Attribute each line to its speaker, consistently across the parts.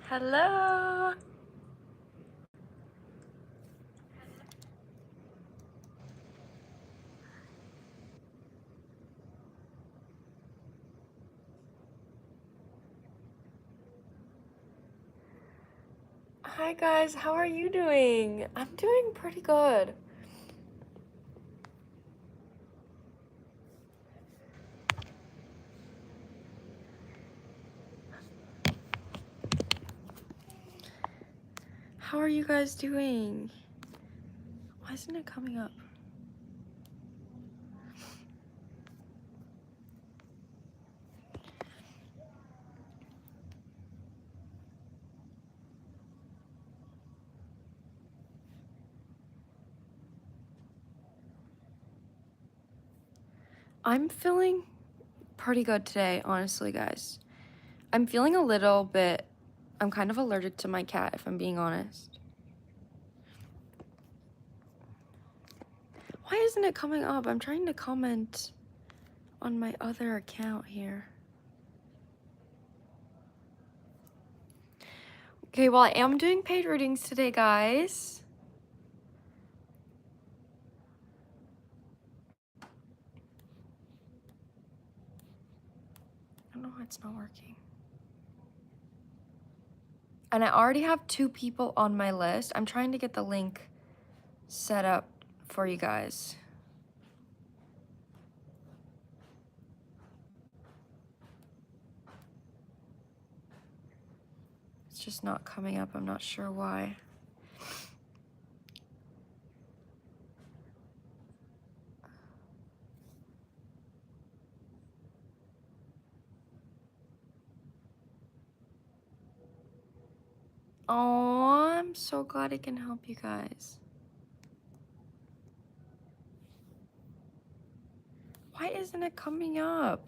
Speaker 1: Hello. Hi guys, how are you doing? I'm doing pretty good. How are you guys doing? Why isn't it coming up? I'm feeling pretty good today, honestly, guys. I'm feeling a little bit, I'm kind of allergic to my cat, if I'm being honest. Why isn't it coming up? I'm trying to comment on my other account here. Okay, well, I am doing paid readings today, guys. I don't know why it's not working. And I already have 2 people on my list. I'm trying to get the link set up for you guys. It's just not coming up. I'm not sure why. Oh, I'm so glad I can help you guys. Why isn't it coming up?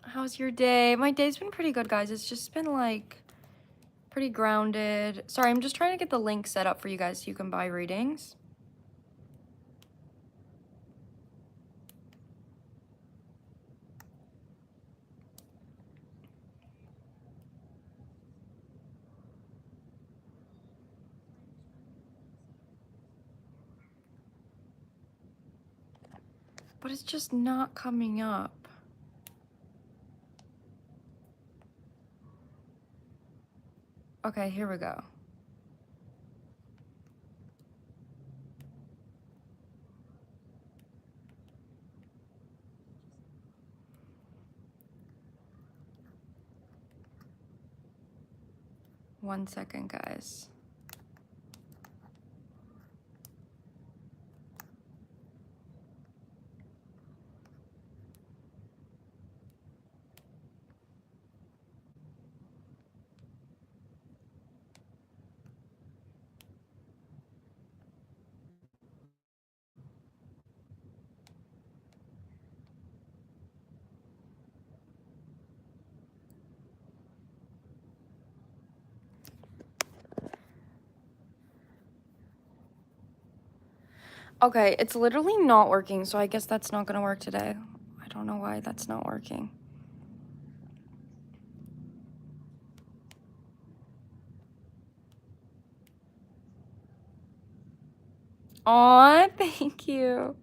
Speaker 1: How's your day? My day's been pretty good, guys. It's just been like pretty grounded. Sorry, I'm just trying to get the link set up for you guys so you can buy readings. But it's just not coming up. Okay, here we go. One second, guys. Okay, it's literally not working, so I guess that's not gonna work today. I don't know why that's not working. Aw, thank you.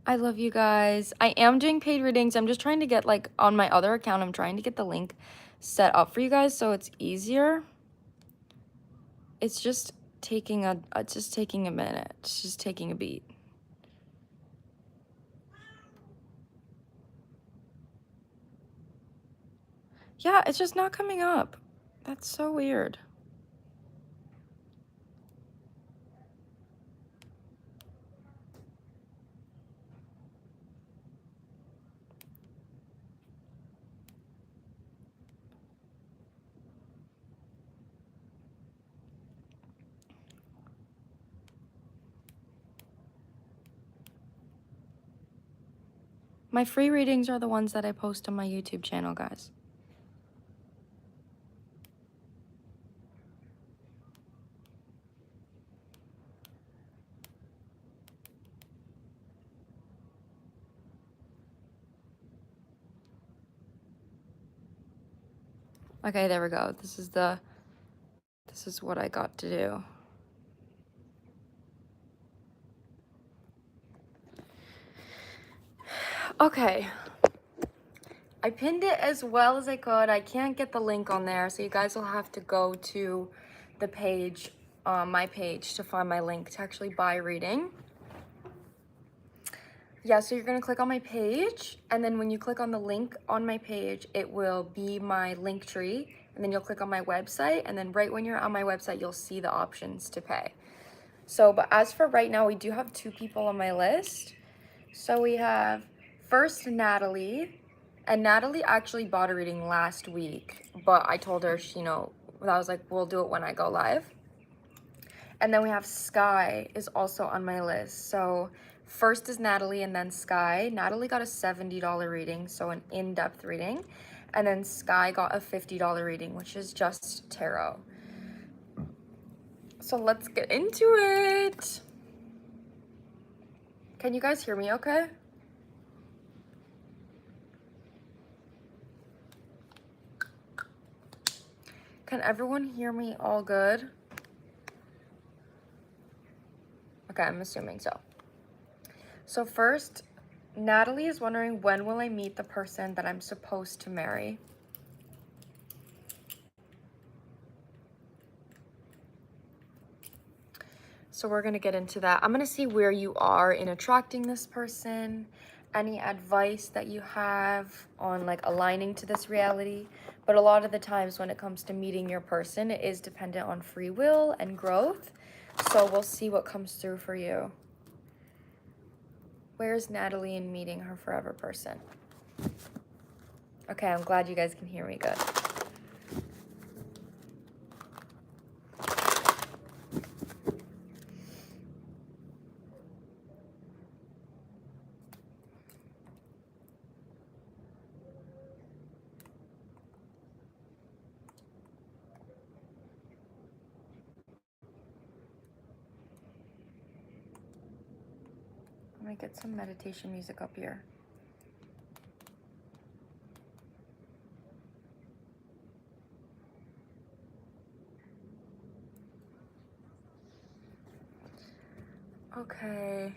Speaker 1: I love you guys. I am doing paid readings. I'm just trying to get, like, on my other account, I'm trying to get the link set up for you guys so it's easier. It's just taking a minute. It's just taking a beat. Yeah, it's just not coming up. That's so weird. My free readings are the ones that I post on my YouTube channel, guys. Okay, there we go. This is what I got to do. Okay. I pinned it as well as I could. I can't get the link on there, so you guys will have to go to the page, my page, to find my link to actually buy reading. Yeah, so you're gonna click on my page, and then when you click on the link on my page, it will be my link tree, and then you'll click on my website, and then right when you're on my website, you'll see the options to pay. So, but as for right now, we do have 2 people on my list. So we have first Natalie, and Natalie actually bought a reading last week, but I told her, I was like, we'll do it when I go live. And then we have Skye is also on my list. So first is Natalie and then Skye. Natalie got a $70 reading, so an in-depth reading. And then Skye got a $50 reading, which is just tarot. So let's get into it. Can you guys hear me okay? Can everyone hear me all good? Okay, I'm assuming so. So first, Natalie is wondering, when will I meet the person that I'm supposed to marry? So we're gonna get into that. I'm gonna see where you are in attracting this person, any advice that you have on like aligning to this reality. But a lot of the times when it comes to meeting your person, it is dependent on free will and growth. So we'll see what comes through for you. Where's Natalie in meeting her forever person? Okay, I'm glad you guys can hear me good. I'm gonna get some meditation music up here. Okay.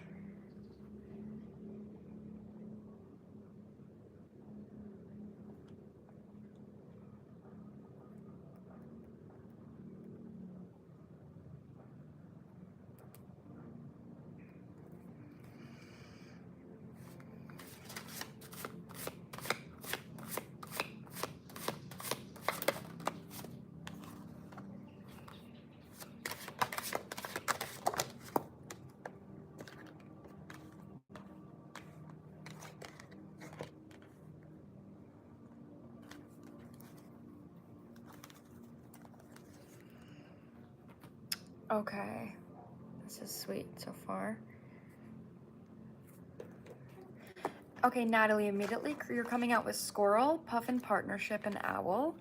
Speaker 1: Okay, this is sweet so far. Okay, Natalie, immediately you're coming out with squirrel, puffin partnership, and owl.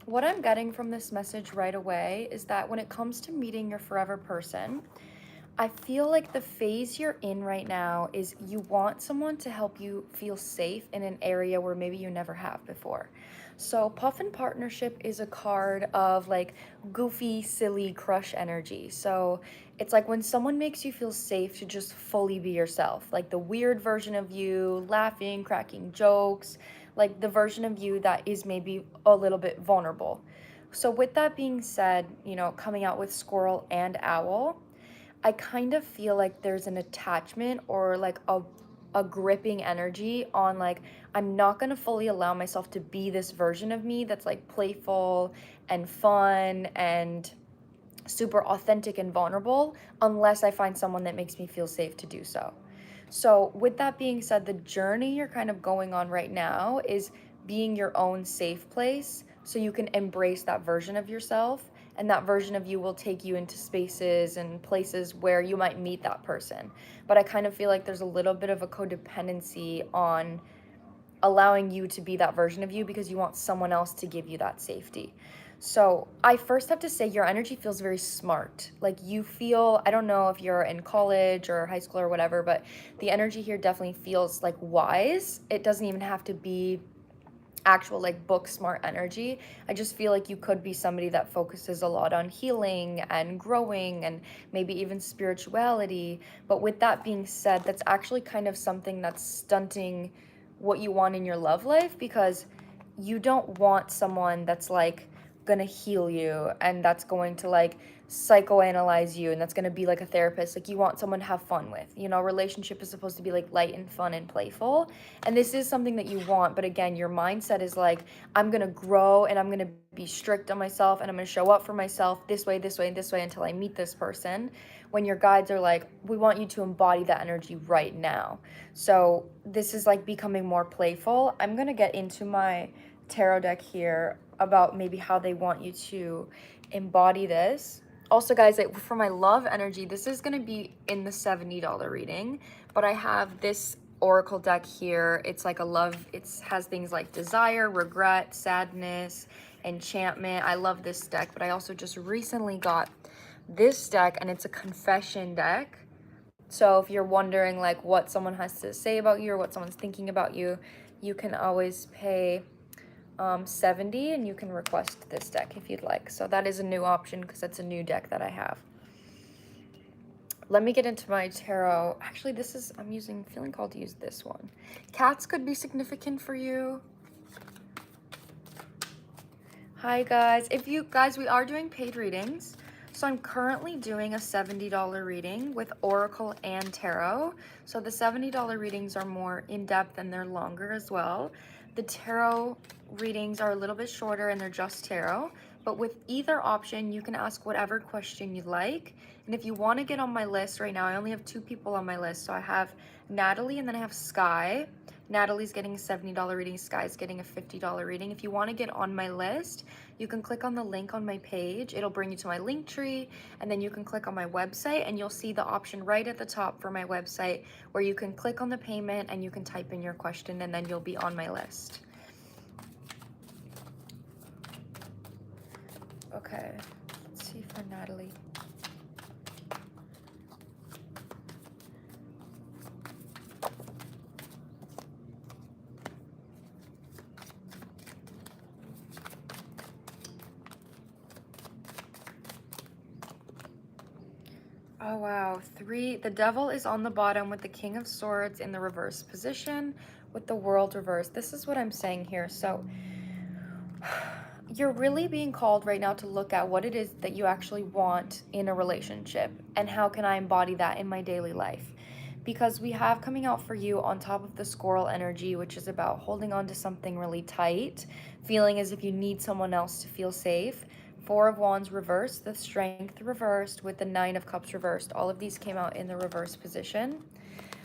Speaker 1: What I'm getting from this message right away is that when it comes to meeting your forever person, I feel like the phase you're in right now is you want someone to help you feel safe in an area where maybe you never have before. So Puffin Partnership is a card of like goofy, silly crush energy. So it's like when someone makes you feel safe to just fully be yourself, like the weird version of you, laughing, cracking jokes, like the version of you that is maybe a little bit vulnerable. So with that being said, coming out with squirrel and owl, I kind of feel like there's an attachment or like a gripping energy on like I'm not going to fully allow myself to be this version of me that's like playful and fun and super authentic and vulnerable unless I find someone that makes me feel safe to do so. So with that being said, the journey you're kind of going on right now is being your own safe place so you can embrace that version of yourself and that version of you will take you into spaces and places where you might meet that person. But I kind of feel like there's a little bit of a codependency on allowing you to be that version of you because you want someone else to give you that safety. So I first have to say your energy feels very smart. Like you feel, I don't know if you're in college or high school or whatever, but the energy here definitely feels like wise. It doesn't even have to be actual like book smart energy. I just feel like you could be somebody that focuses a lot on healing and growing and maybe even spirituality. But with that being said, that's actually kind of something that's stunting what you want in your love life, because you don't want someone that's like gonna heal you and that's going to like psychoanalyze you and that's gonna be like a therapist. Like you want someone to have fun with. You know, relationship is supposed to be like light and fun and playful. And this is something that you want, but again, your mindset is like, I'm gonna grow and I'm gonna be strict on myself and I'm gonna show up for myself this way, this way, and this way until I meet this person. When your guides are like, we want you to embody that energy right now. So this is like becoming more playful. I'm gonna get into my tarot deck here about maybe how they want you to embody this. Also, guys, like for my love energy, this is gonna be in the $70 reading, but I have this oracle deck here. It's like a love, it has things like desire, regret, sadness, enchantment. I love this deck, but I also just recently got this deck and it's a confession deck. So if you're wondering like what someone has to say about you or what someone's thinking about you, you can always pay $70 and you can request this deck if you'd like. So that is a new option because it's a new deck that I have. Let me get into my tarot. Actually, this is, feeling called to use this one. Cats could be significant for you. Hi guys. We are doing paid readings. So I'm currently doing a $70 reading with Oracle and Tarot. So the $70 readings are more in-depth and they're longer as well. The Tarot readings are a little bit shorter and they're just Tarot. But with either option, you can ask whatever question you like. And if you want to get on my list right now, I only have 2 people on my list. So I have Natalie and then I have Skye. Natalie's getting a $70 reading, Skye's getting a $50 reading. If you want to get on my list, you can click on the link on my page. It'll bring you to my link tree, and then you can click on my website and you'll see the option right at the top for my website where you can click on the payment and you can type in your question and then you'll be on my list. Okay, let's see for Natalie. Oh wow, 3. The devil is on the bottom with the King of Swords in the reverse position with the World reversed. This is what I'm saying here. So you're really being called right now to look at what it is that you actually want in a relationship and how can I embody that in my daily life. Because we have coming out for you on top of the squirrel energy, which is about holding on to something really tight, feeling as if you need someone else to feel safe. 4 of Wands reversed, the Strength reversed with the 9 of Cups reversed. All of these came out in the reverse position.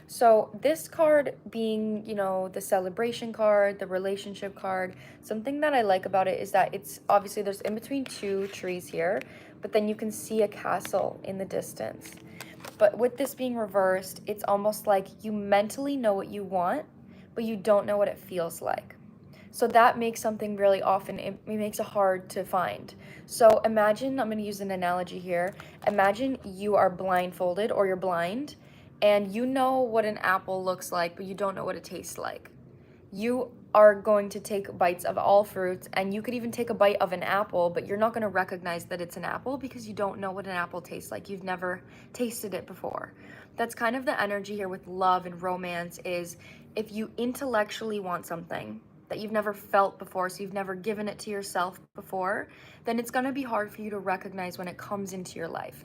Speaker 1: So this card being, you know, the celebration card, the relationship card, something that I like about it is that it's obviously there's in between 2 trees here, but then you can see a castle in the distance. But with this being reversed, it's almost like you mentally know what you want, but you don't know what it feels like. So that makes something really often, it makes it hard to find. So imagine, I'm going to use an analogy here. Imagine you are blindfolded or you're blind and you know what an apple looks like, but you don't know what it tastes like. You are going to take bites of all fruits and you could even take a bite of an apple, but you're not going to recognize that it's an apple because you don't know what an apple tastes like. You've never tasted it before. That's kind of the energy here with love and romance is if you intellectually want something that you've never felt before, so you've never given it to yourself before, then it's going to be hard for you to recognize when it comes into your life.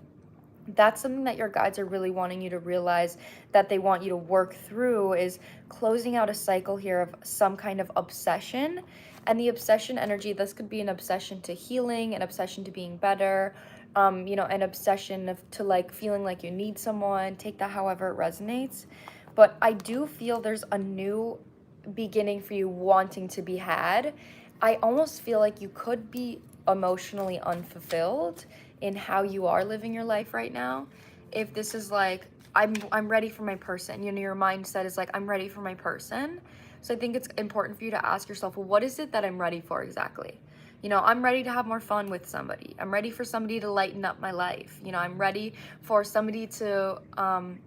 Speaker 1: That's something that your guides are really wanting you to realize that they want you to work through is closing out a cycle here of some kind of obsession. And the obsession energy, this could be an obsession to healing, an obsession to being better, you know, an obsession to like feeling like you need someone. Take that however it resonates. But I do feel there's a new beginning for you wanting to be had, I almost feel like you could be emotionally unfulfilled in how you are living your life right now. If this is like, I'm ready for my person, you know, your mindset is like, I'm ready for my person. So I think it's important for you to ask yourself, well, what is it that I'm ready for exactly? You know, I'm ready to have more fun with somebody. I'm ready for somebody to lighten up my life. You know, I'm ready for somebody to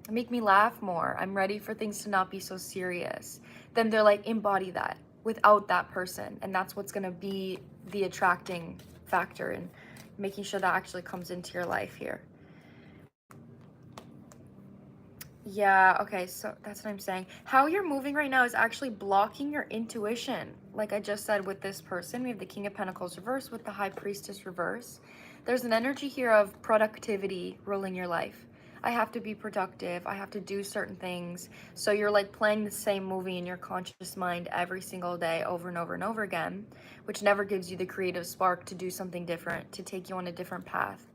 Speaker 1: make me laugh more. I'm ready for things to not be so serious. Then they're like, embody that without that person. And that's what's going to be the attracting factor in making sure that actually comes into your life here. Yeah, okay, so that's what I'm saying. How you're moving right now is actually blocking your intuition. Like I just said with this person, we have the King of Pentacles reverse with the High Priestess reverse. There's an energy here of productivity ruling your life. I have to be productive. I have to do certain things. So you're like playing the same movie in your conscious mind every single day over and over and over again, which never gives you the creative spark to do something different, to take you on a different path.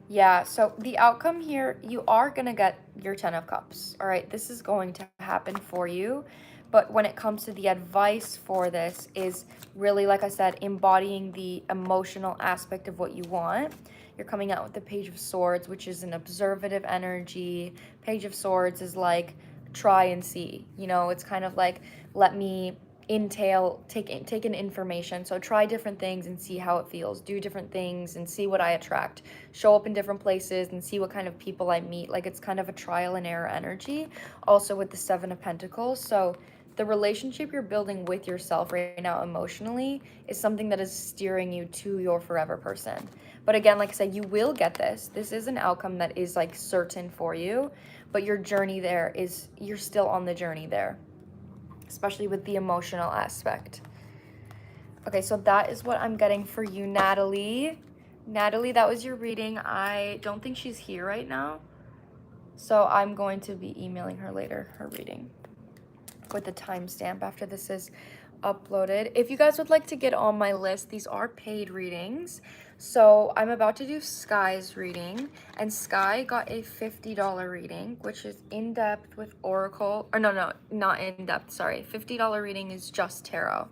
Speaker 1: Yeah, so the outcome here, you are going to get your 10 of Cups. All right, this is going to happen for you. But when it comes to the advice for this is really, like I said, embodying the emotional aspect of what you want. You're coming out with the Page of Swords, which is an observative energy. Page of Swords is like, try and see. You know, it's kind of like, let me take in information. So try different things and see how it feels. Do different things and see what I attract. Show up in different places and see what kind of people I meet. Like it's kind of a trial and error energy. Also with the Seven of Pentacles. So the relationship you're building with yourself right now emotionally is something that is steering you to your forever person. But again, like I said, you will get this. This is an outcome that is like certain for you, but your journey there is, you're still on the journey there, especially with the emotional aspect. Okay, so that is what I'm getting for you, Natalie. Natalie, that was your reading. I don't think she's here right now, so I'm going to be emailing her later, her reading, with the timestamp after this is uploaded. If you guys would like to get on my list, these are paid readings. So I'm about to do Skye's reading, and Skye got a $50 reading, which is in-depth with Oracle, or no, not in-depth, sorry. $50 reading is just tarot.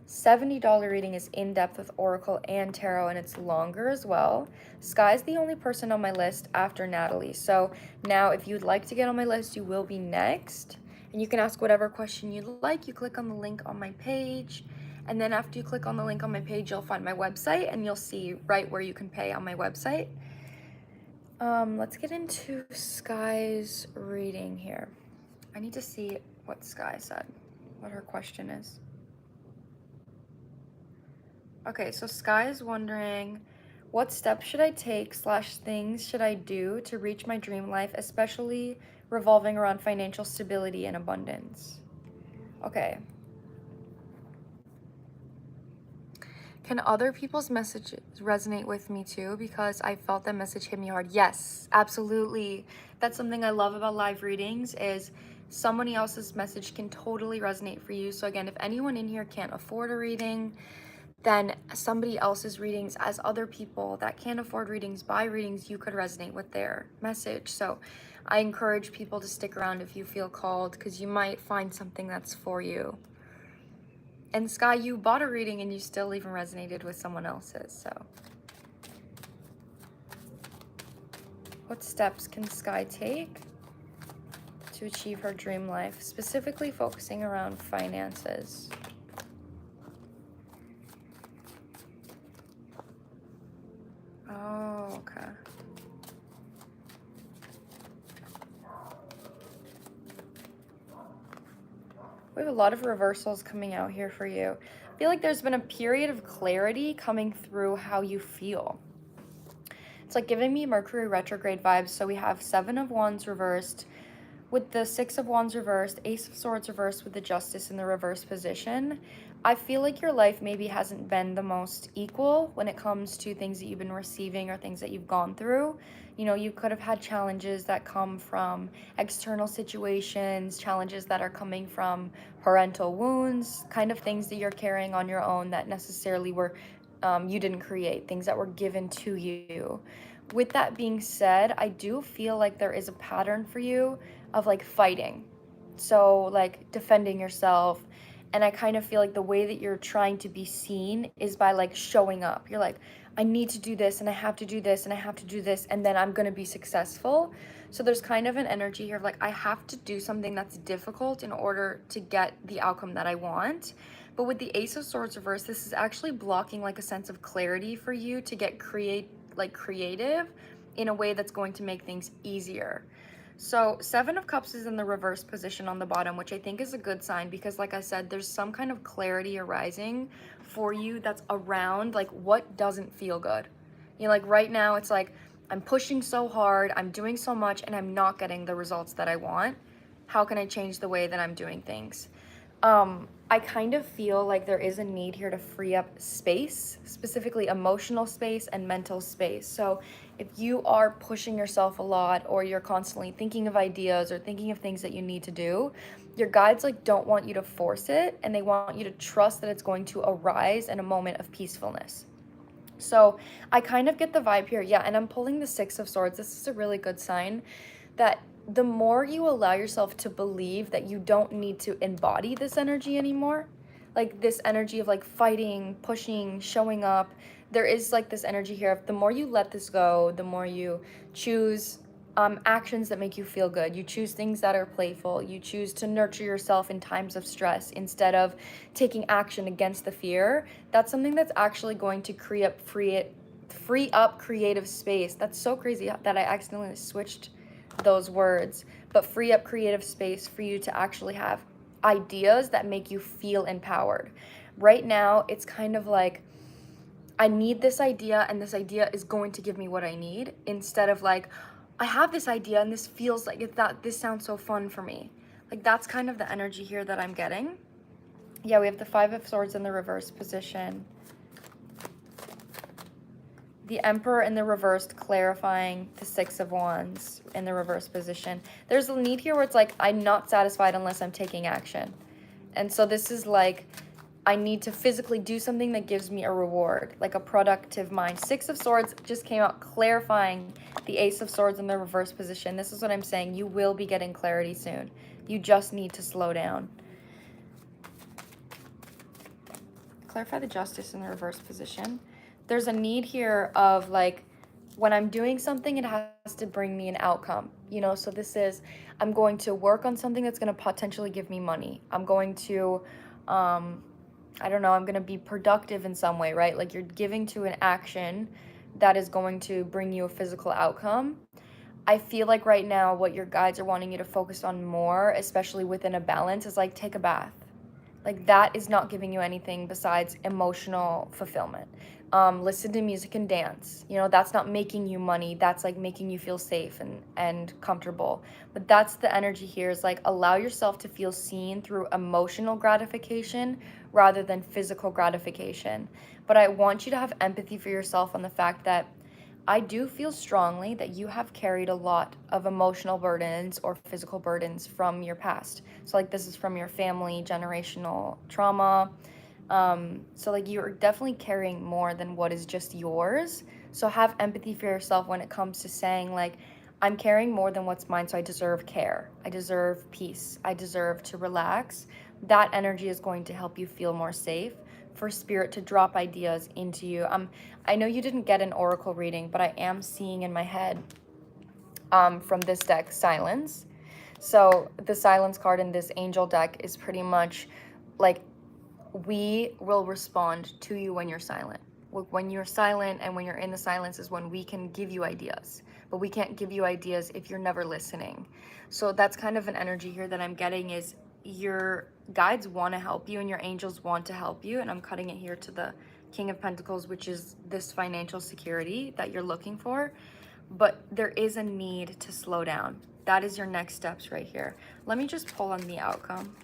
Speaker 1: $70 reading is in-depth with Oracle and Tarot, and it's longer as well. Skye's the only person on my list after Natalie. So now if you'd like to get on my list, you will be next. And you can ask whatever question you'd like. You click on the link on my page. And then after you click on the link on my page, you'll find my website, and you'll see right where you can pay on my website. Let's get into Skye's reading here. I need to see what Skye said, what her question is. Okay, so Skye is wondering, what steps should I take / things should I do to reach my dream life, especially revolving around financial stability and abundance? Okay. Can other people's messages resonate with me too? Because I felt that message hit me hard. Yes, absolutely. That's something I love about live readings is somebody else's message can totally resonate for you. So again, if anyone in here can't afford a reading, then somebody else's readings, as other people that can't afford readings buy readings, you could resonate with their message. So I encourage people to stick around if you feel called, because you might find something that's for you. And Skye, you bought a reading and you still even resonated with someone else's. So what steps can Skye take to achieve her dream life, specifically focusing around finances? Oh, okay. We have a lot of reversals coming out here for you. I feel like there's been a period of clarity coming through how you feel. It's like giving me Mercury retrograde vibes. So we have 7 of Wands reversed with the 6 of Wands reversed, Ace of Swords reversed with the Justice in the reverse position. I feel like your life maybe hasn't been the most equal when it comes to things that you've been receiving or things that you've gone through. You know, you could have had challenges that come from external situations, challenges that are coming from parental wounds, kind of things that you're carrying on your own that necessarily were you didn't create, things that were given to you. With that being said, I do feel like there is a pattern for you of like fighting. So like defending yourself And I kind of feel like the way that you're trying to be seen is by like showing up. You're like, I need to do this and I have to do this and I have to do this and then I'm going to be successful. So there's kind of an energy here of like, I have to do something that's difficult in order to get the outcome that I want. But with the Ace of Swords reversed, this is actually blocking like a sense of clarity for you to get creative in a way that's going to make things easier. So Seven of Cups is in the reverse position on the bottom, which I think is a good sign because like I said, there's some kind of clarity arising for you that's around like what doesn't feel good. You know, like right now it's like, I'm pushing so hard, I'm doing so much, and I'm not getting the results that I want. How can I change the way that I'm doing things? I kind of feel like there is a need here to free up space, specifically emotional space and mental space. So if you are pushing yourself a lot or you're constantly thinking of ideas or thinking of things that you need to do, your guides like don't want you to force it and they want you to trust that it's going to arise in a moment of peacefulness. So I kind of get the vibe here. Yeah, and I'm pulling the Six of Swords. This is a really good sign that the more you allow yourself to believe that you don't need to embody this energy anymore, like this energy of like fighting, pushing, showing up, there is like this energy here of the more you let this go, the more you choose actions that make you feel good. You choose things that are playful. You choose to nurture yourself in times of stress instead of taking action against the fear. That's something that's actually going to free up creative space. That's so crazy that I accidentally switched those words, but free up creative space for you to actually have ideas that make you feel empowered. Right now, it's kind of like, I need this idea and this idea is going to give me what I need, instead of like, I have this idea and this feels like this sounds so fun for me. Like that's kind of the energy here that I'm getting. Yeah, we have the Five of Swords in the reverse position. The Emperor in the reversed, clarifying the Six of Wands in the reverse position. There's a need here where it's like, I'm not satisfied unless I'm taking action. And so this is like, I need to physically do something that gives me a reward, like a productive mind. Six of Swords just came out clarifying the Ace of Swords in the reverse position. This is what I'm saying. You will be getting clarity soon. You just need to slow down. Clarify the Justice in the reverse position. There's a need here of like, when I'm doing something, it has to bring me an outcome, you know? So this is, I'm going to work on something that's going to potentially give me money. I'm going to, I don't know, I'm going to be productive in some way, right? Like you're giving to an action that is going to bring you a physical outcome. I feel like right now what your guides are wanting you to focus on more, especially within a balance, is like take a bath. Like that is not giving you anything besides emotional fulfillment. Listen to music and dance. You know, that's not making you money. That's like making you feel safe and comfortable. But that's the energy here, is like allow yourself to feel seen through emotional gratification rather than physical gratification. But I want you to have empathy for yourself on the fact that I do feel strongly that you have carried a lot of emotional burdens or physical burdens from your past. So like this is from your family, generational trauma. So like you're definitely carrying more than what is just yours. So have empathy for yourself when it comes to saying like, I'm carrying more than what's mine, so I deserve care. I deserve peace. I deserve to relax. That energy is going to help you feel more safe, for Spirit to drop ideas into you. I know you didn't get an oracle reading, but I am seeing in my head from this deck, silence. So the silence card in this angel deck is pretty much like, we will respond to you when you're silent. When you're silent and when you're in the silence is when we can give you ideas, but we can't give you ideas if you're never listening. So that's kind of an energy here that I'm getting, is your guides want to help you and your angels want to help you. And I'm cutting it here to the King of Pentacles, which is this financial security that you're looking for. But there is a need to slow down. That is your next steps right here. Let me just pull on the outcome.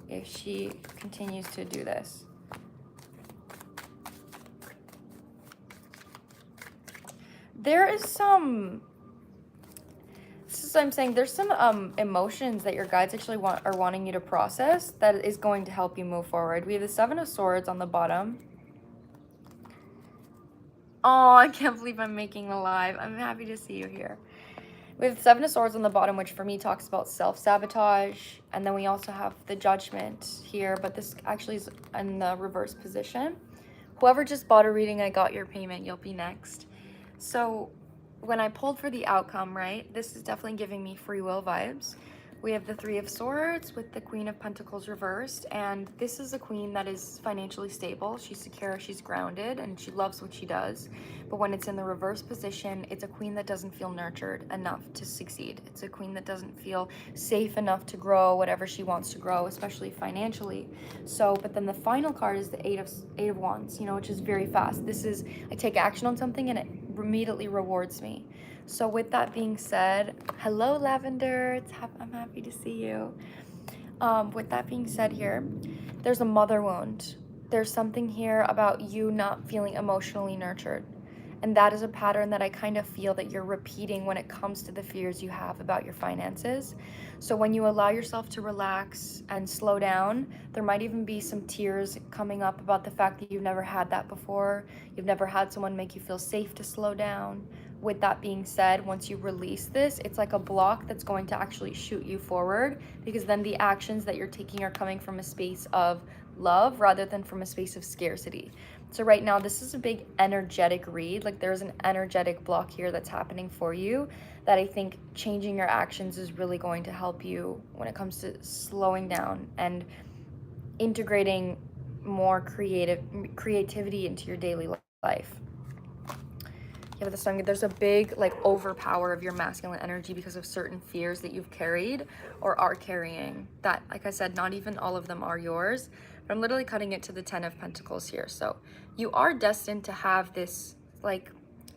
Speaker 1: If she continues to do this. There is some, this is what I'm saying, there's some emotions that your guides actually are wanting you to process that is going to help you move forward. We have the Seven of Swords on the bottom. Oh, I can't believe I'm making the live. I'm happy to see you here. We have the Seven of Swords on the bottom, which for me talks about self-sabotage. And then we also have the Judgment here, but this actually is in the reverse position. Whoever just bought a reading, I got your payment, you'll be next. So when I pulled for the outcome, right, this is definitely giving me free will vibes. We have the Three of Swords with the Queen of Pentacles reversed, and this is a queen that is financially stable. She's secure, she's grounded, and she loves what she does. But when it's in the reverse position, it's a queen that doesn't feel nurtured enough to succeed. It's a queen that doesn't feel safe enough to grow whatever she wants to grow, especially financially. So, but then the final card is the Eight of Wands, you know, which is very fast. This is, I take action on something and it immediately rewards me. So with that being said, hello Lavender, I'm happy to see you. With that being said here, there's a mother wound. There's something here about you not feeling emotionally nurtured. And that is a pattern that I kind of feel that you're repeating when it comes to the fears you have about your finances. So when you allow yourself to relax and slow down, there might even be some tears coming up about the fact that you've never had that before. You've never had someone make you feel safe to slow down. With that being said, once you release this, it's like a block that's going to actually shoot you forward, because then the actions that you're taking are coming from a space of love rather than from a space of scarcity. So right now, this is a big energetic read. Like there's an energetic block here that's happening for you that I think changing your actions is really going to help you when it comes to slowing down and integrating more creativity into your daily life. Yeah, but this time there's a big like overpower of your masculine energy because of certain fears that you've carried or are carrying that, like I said, not even all of them are yours, but I'm literally cutting it to the 10 of Pentacles here. So you are destined to have this like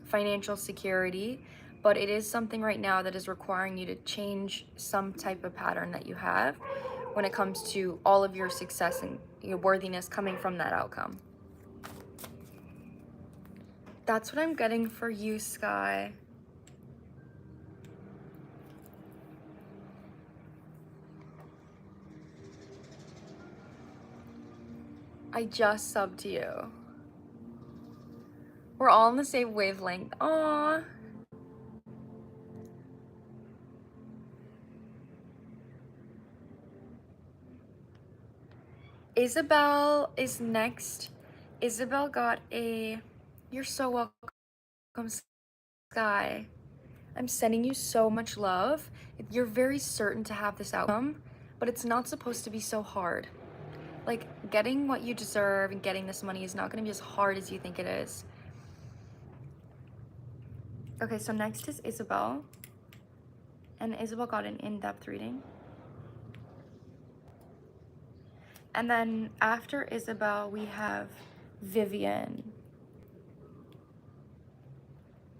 Speaker 1: financial security, but it is something right now that is requiring you to change some type of pattern that you have when it comes to all of your success and your worthiness coming from that outcome. That's what I'm getting for you, Skye. I just subbed to you. We're all on the same wavelength. Aww. Isabelle is next. Isabelle got a... You're so welcome, Skye. I'm sending you so much love. You're very certain to have this outcome, but it's not supposed to be so hard. Like, getting what you deserve and getting this money is not going to be as hard as you think it is. Okay, so next is Isabelle. And Isabelle got an in-depth reading. And then after Isabelle, we have Vivian.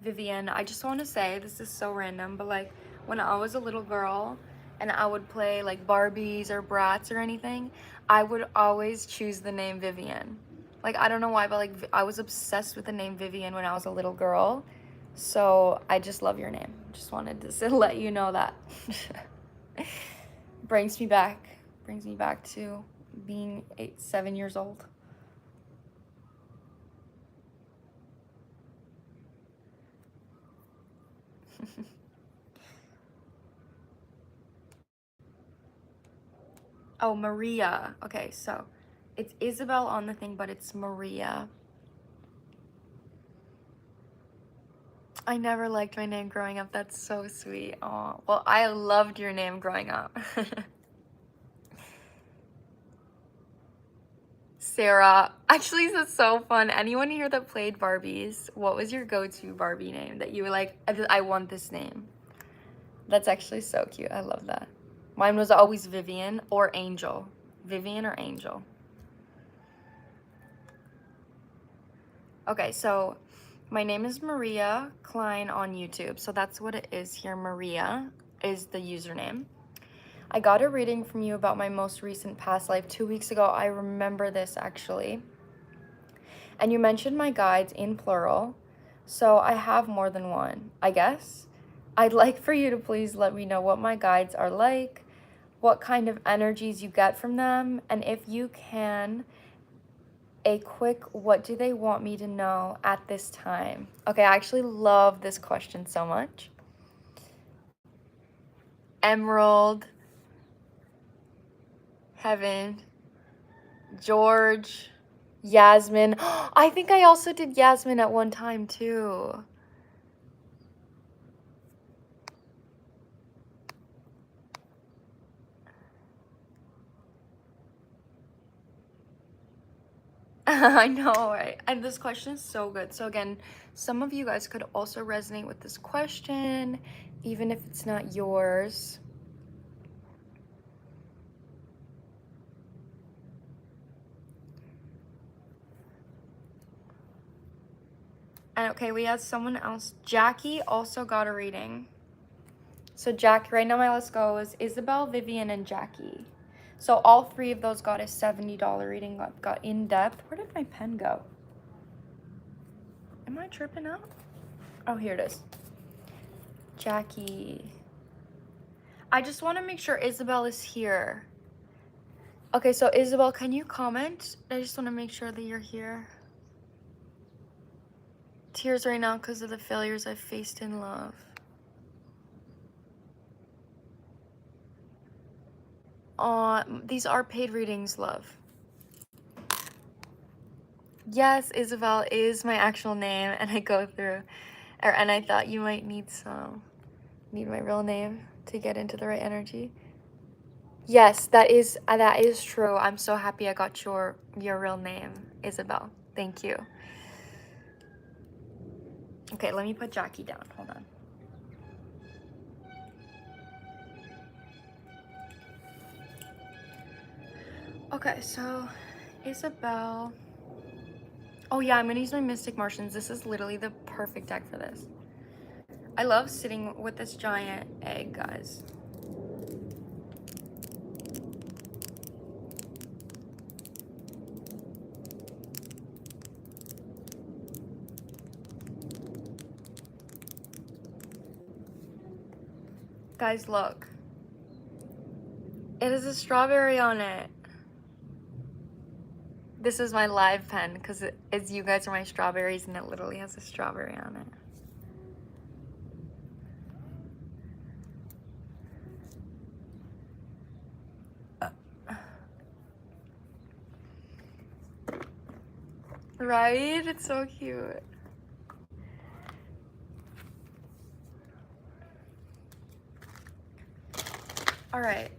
Speaker 1: Vivian, I just want to say, this is so random, but like when I was a little girl and I would play like Barbies or Bratz or anything, I would always choose the name Vivian. Like, I don't know why, but like I was obsessed with the name Vivian when I was a little girl. So I just love your name. Just wanted to let you know that. brings me back to being 7 years old. Oh, Maria. Okay, so it's Isabelle on the thing, but it's Maria. I never liked my name growing up. That's so sweet. Oh, well, I loved your name growing up. Sarah. Actually, this is so fun. Anyone here that played Barbies, what was your go-to Barbie name that you were like, I want this name? That's actually so cute. I love that. Mine was always Vivian or Angel. Vivian or Angel. Okay, so my name is Maria Klein on YouTube. So that's what it is here. Maria is the username. I got a reading from you about my most recent past life 2 weeks ago. I remember this actually. And you mentioned my guides in plural. So I have more than one, I guess. I'd like for you to please let me know what my guides are like, what kind of energies you get from them, and if you can, a quick what do they want me to know at this time? Okay, I actually love this question so much. Emerald, Heaven, George, Yasmin. I think I also did Yasmin at one time too. I know, right? And this question is so good. So again, some of you guys could also resonate with this question, even if it's not yours. And okay, we had someone else. Jackie also got a reading. So Jackie, right now my let's go is Isabelle, Vivian, and Jackie. So all three of those got a $70 reading, got in depth. Where did my pen go? Am I tripping out? Oh, here it is. Jackie. I just want to make sure Isabelle is here. Okay, so Isabelle, can you comment? I just want to make sure that you're here. Tears right now because of the failures I've faced in love. These are paid readings, love. Yes, Isabelle is my actual name, and I go through, and I thought you might need my real name to get into the right energy. Yes, that is true. I'm so happy I got your real name, Isabelle. Thank you. Okay, let me put Jackie down. Hold on. Okay, so Isabelle. Oh yeah, I'm gonna use my Mystic Martians. This is literally the perfect deck for this. I love sitting with this giant egg, guys. Guys, look. It has a strawberry on it. This is my live pen because it's you guys are my strawberries, and it literally has a strawberry on it. Right? It's so cute. All right.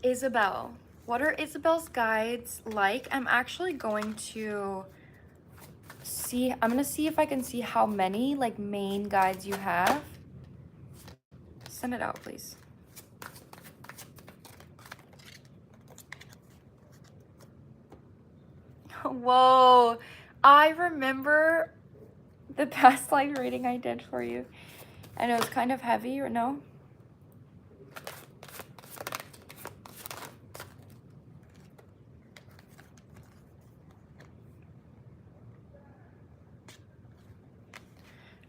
Speaker 1: Isabelle. What are Isabelle's guides like? I'm actually going to see, I'm gonna see if I can see how many like main guides you have. Send it out, please. Whoa, I remember the past life reading I did for you, and it was kind of heavy, or no?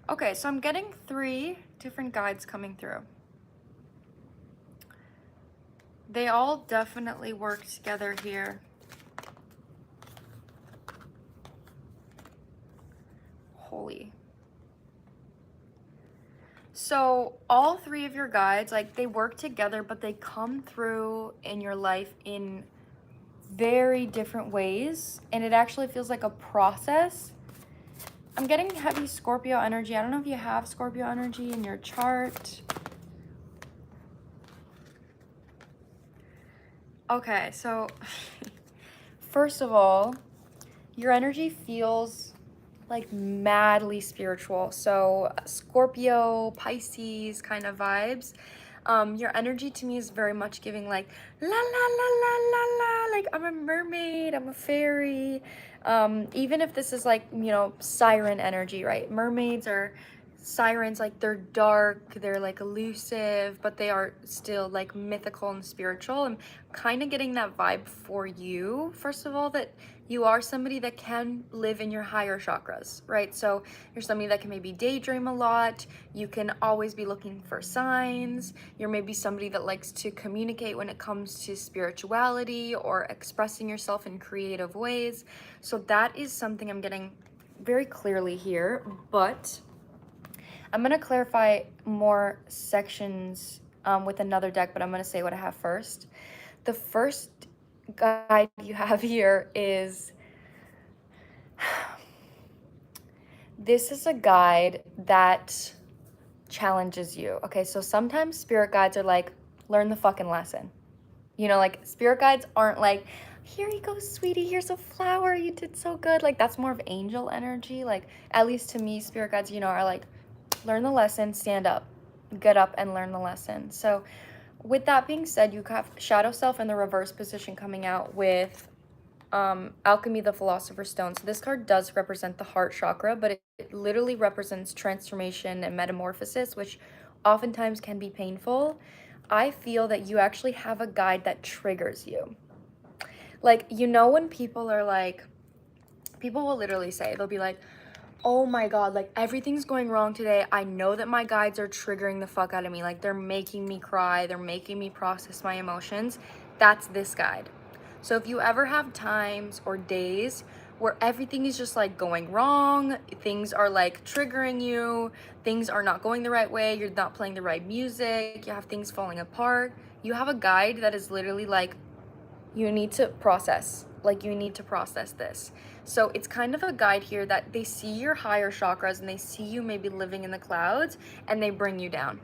Speaker 1: Okay, so I'm getting 3 different guides coming through. They all definitely work together here. Holy. So all 3 of your guides, like they work together, but they come through in your life in very different ways. And it actually feels like a process. I'm getting heavy Scorpio energy. I don't know if you have Scorpio energy in your chart. Okay, so first of all, your energy feels like madly spiritual. So Scorpio, Pisces kind of vibes. Your energy to me is very much giving like la la la la la la, like I'm a mermaid, I'm a fairy. Even if this is like, you know, siren energy, right? Mermaids are sirens, like they're dark, they're like elusive, but they are still like mythical and spiritual. I'm kind of getting that vibe for you, first of all, that you are somebody that can live in your higher chakras, right? So you're somebody that can maybe daydream a lot. You can always be looking for signs. You're maybe somebody that likes to communicate when it comes to spirituality or expressing yourself in creative ways. So that is something I'm getting very clearly here, but I'm going to clarify more sections with another deck, but I'm going to say what I have first. The first guide you have here is, this is a guide that challenges you. Okay, so sometimes spirit guides are like, learn the fucking lesson. You know, like spirit guides aren't like, here you go, sweetie, here's a flower, you did so good. Like that's more of angel energy. Like at least to me, spirit guides, you know, are like, learn the lesson, stand up, get up and learn the lesson. So with that being said, you have shadow self in the reverse position coming out with Alchemy, the Philosopher's Stone. So this card does represent the heart chakra, but it literally represents transformation and metamorphosis, which oftentimes can be painful. I feel that you actually have a guide that triggers you. Like, you know, when people are like, people will literally say, they'll be like, oh my God, like everything's going wrong today. I know that my guides are triggering the fuck out of me. Like they're making me cry. They're making me process my emotions. That's this guide. So if you ever have times or days where everything is just like going wrong, things are like triggering you, things are not going the right way, you're not playing the right music, you have things falling apart, you have a guide that is literally like, you need to process. Like you need to process this. So it's kind of a guide here that they see your higher chakras and they see you maybe living in the clouds and they bring you down.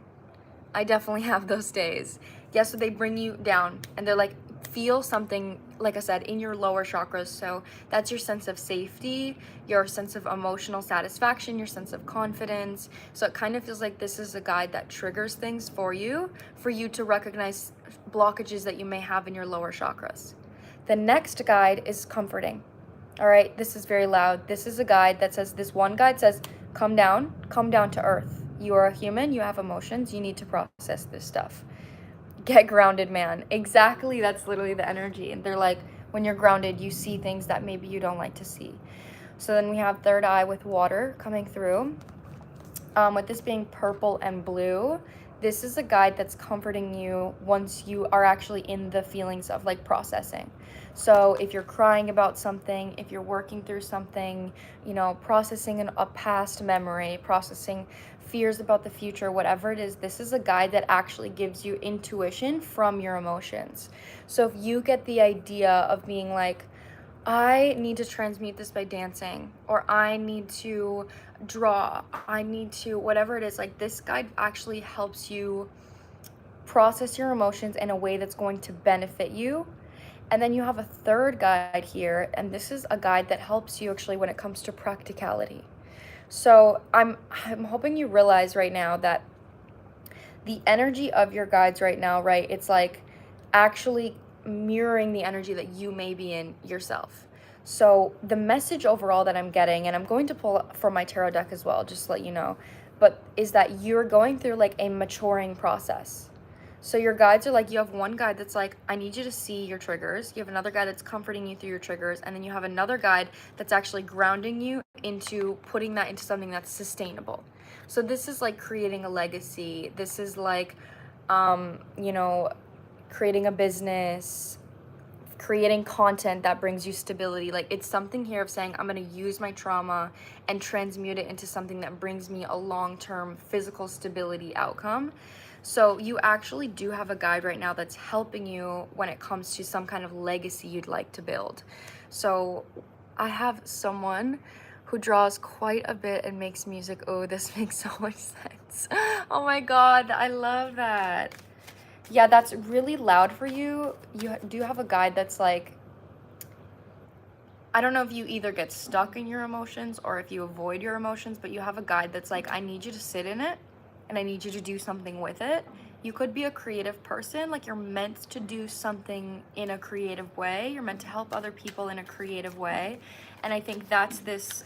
Speaker 1: I definitely have those days. Yes, so they bring you down and they're like, feel something, like I said, in your lower chakras. So that's your sense of safety, your sense of emotional satisfaction, your sense of confidence. So it kind of feels like this is a guide that triggers things for you to recognize blockages that you may have in your lower chakras. The next guide is comforting. All right, this is very loud. This is a guide that says, this one guide says, come down to earth. You are a human, you have emotions, you need to process this stuff. Get grounded, man. Exactly, that's literally the energy. And they're like, when you're grounded, you see things that maybe you don't like to see. So then we have third eye with water coming through. With this being purple and blue, this is a guide that's comforting you once you are actually in the feelings of like processing. So if you're crying about something, if you're working through something, you know, processing a past memory, processing fears about the future, whatever it is, this is a guide that actually gives you intuition from your emotions. So if you get the idea of being like, I need to transmute this by dancing, or I need to draw, I need to, whatever it is, like this guide actually helps you process your emotions in a way that's going to benefit you. And then you have a third guide here, and this is a guide that helps you actually when it comes to practicality. So I'm hoping you realize right now that the energy of your guides right now, right, it's like actually mirroring the energy that you may be in yourself. So the message overall that I'm getting, and I'm going to pull from my tarot deck as well, just to let you know, but is that you're going through like a maturing process. So your guides are like, you have one guide that's like, I need you to see your triggers. You have another guide that's comforting you through your triggers. And then you have another guide that's actually grounding you into putting that into something that's sustainable. So this is like creating a legacy. This is like, you know, creating a business, creating content that brings you stability. Like it's something here of saying, I'm going to use my trauma and transmute it into something that brings me a long-term physical stability outcome. So you actually do have a guide right now that's helping you when it comes to some kind of legacy you'd like to build. So I have someone who draws quite a bit and makes music. Oh, this makes so much sense. Oh my God, I love that. Yeah, that's really loud for you. You do have a guide that's like, I don't know if you either get stuck in your emotions or if you avoid your emotions, but you have a guide that's like, I need you to sit in it and I need you to do something with it. You could be a creative person, like you're meant to do something in a creative way. You're meant to help other people in a creative way. And I think that's this,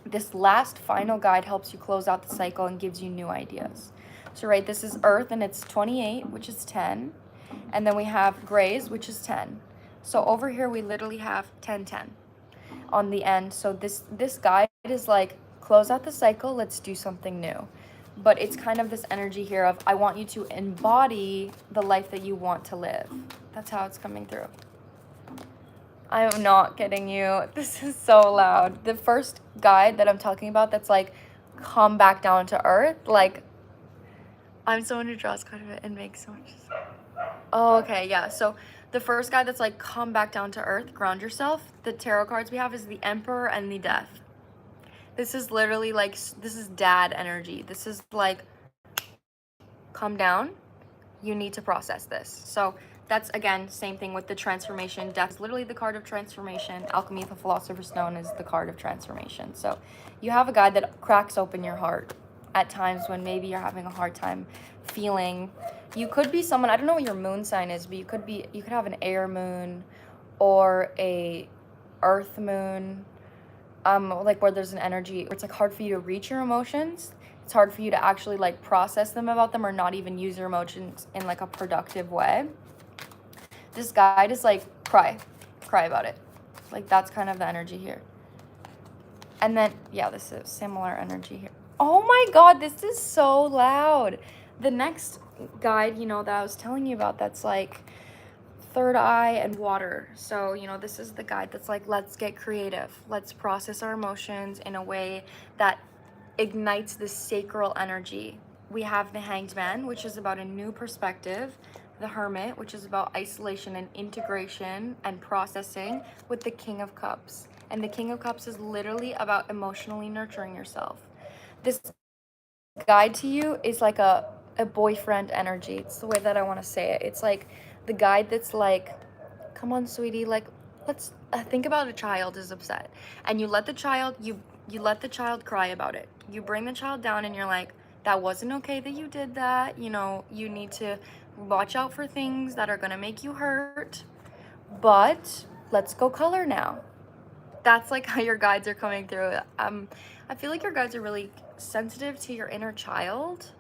Speaker 1: this last final guide helps you close out the cycle and gives you new ideas. So right, this is Earth and it's 28, which is 10. And then we have Grays, which is 10. So over here, we literally have 10, 10 on the end. So this guide is like, close out the cycle, let's do something new. But it's kind of this energy here of, I want you to embody the life that you want to live. That's how it's coming through. I am not kidding you. This is so loud. The first guide that I'm talking about that's like, come back down to earth. Like, I'm someone who draws quite a bit and makes so much sense. Oh, okay, yeah. So the first guy that's like, come back down to earth, ground yourself. The tarot cards we have is the Emperor and the Death. This is literally like, this is dad energy. This is like, come down. You need to process this. So that's, again, same thing with the transformation. Death is literally the card of transformation. Alchemy, the Philosopher's Stone, is the card of transformation. So you have a guide that cracks open your heart at times when maybe you're having a hard time feeling. You could be someone, I don't know what your moon sign is, but you could have an air moon or a earth moon, like where there's an energy where it's like hard for you to reach your emotions. It's hard for you to actually like process them about them, or not even use your emotions in like a productive way. This guide is like, cry about it. Like, that's kind of the energy here. And then, yeah, this is similar energy here. Oh my God, this is so loud. The next guide, you know, that I was telling you about, that's like third eye and water. So, you know, this is the guide that's like, let's get creative. Let's process our emotions in a way that ignites this sacral energy. We have the Hanged Man, which is about a new perspective. The Hermit, which is about isolation and integration and processing, with the King of Cups. And the King of Cups is literally about emotionally nurturing yourself. This guide to you is like a boyfriend energy. It's the way that I want to say it. It's like the guide that's like, come on, sweetie, like, let's think about a child is upset, and you let the child you let the child cry about it. You bring the child down and you're like, that wasn't okay that you did that. You know, you need to watch out for things that are going to make you hurt, but let's go color now. That's like how your guides are coming through. I feel like your guides are really sensitive to your inner child.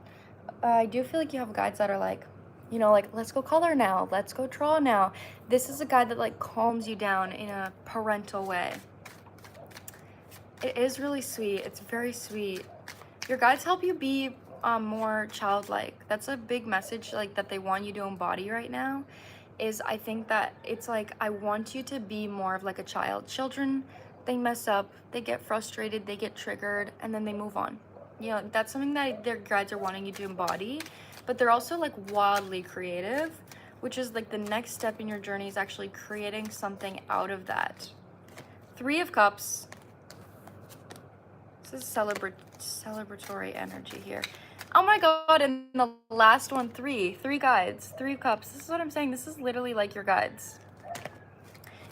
Speaker 1: I do feel like you have guides that are like, you know, like, let's go color now, let's go draw now. This is a guide that like calms you down in a parental way. It is really sweet. It's very sweet. Your guides help you be more childlike. That's a big message, like, that they want you to embody right now. Is, I think that it's like, I want you to be more of like a child. Children, they mess up, they get frustrated, they get triggered, and then they move on. You know, that's something that their guides are wanting you to embody. But they're also like wildly creative, which is like the next step in your journey, is actually creating something out of that. Three of Cups. This is celebratory energy here. Oh my God, and the last one, three guides, 3 cups. This is what I'm saying. This is literally like your guides.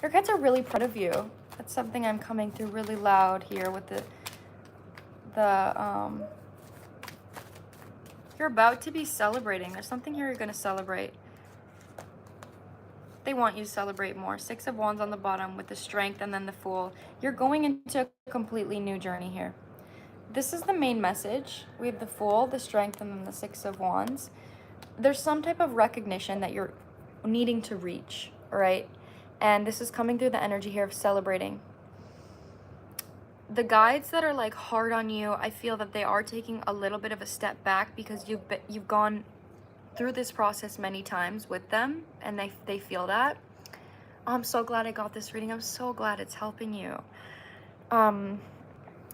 Speaker 1: Your guides are really proud of you. That's something I'm coming through really loud here with you're about to be celebrating. There's something here you're going to celebrate. They want you to celebrate more. 6 of Wands on the bottom with the Strength and then the Fool. You're going into a completely new journey here. This is the main message. We have the Fool, the Strength, and then the 6 of Wands. There's some type of recognition that you're needing to reach, right? And this is coming through the energy here of celebrating. The guides that are like hard on you, I feel that they are taking a little bit of a step back, because you've gone through this process many times with them, and they feel that. I'm so glad I got this reading. I'm so glad it's helping you.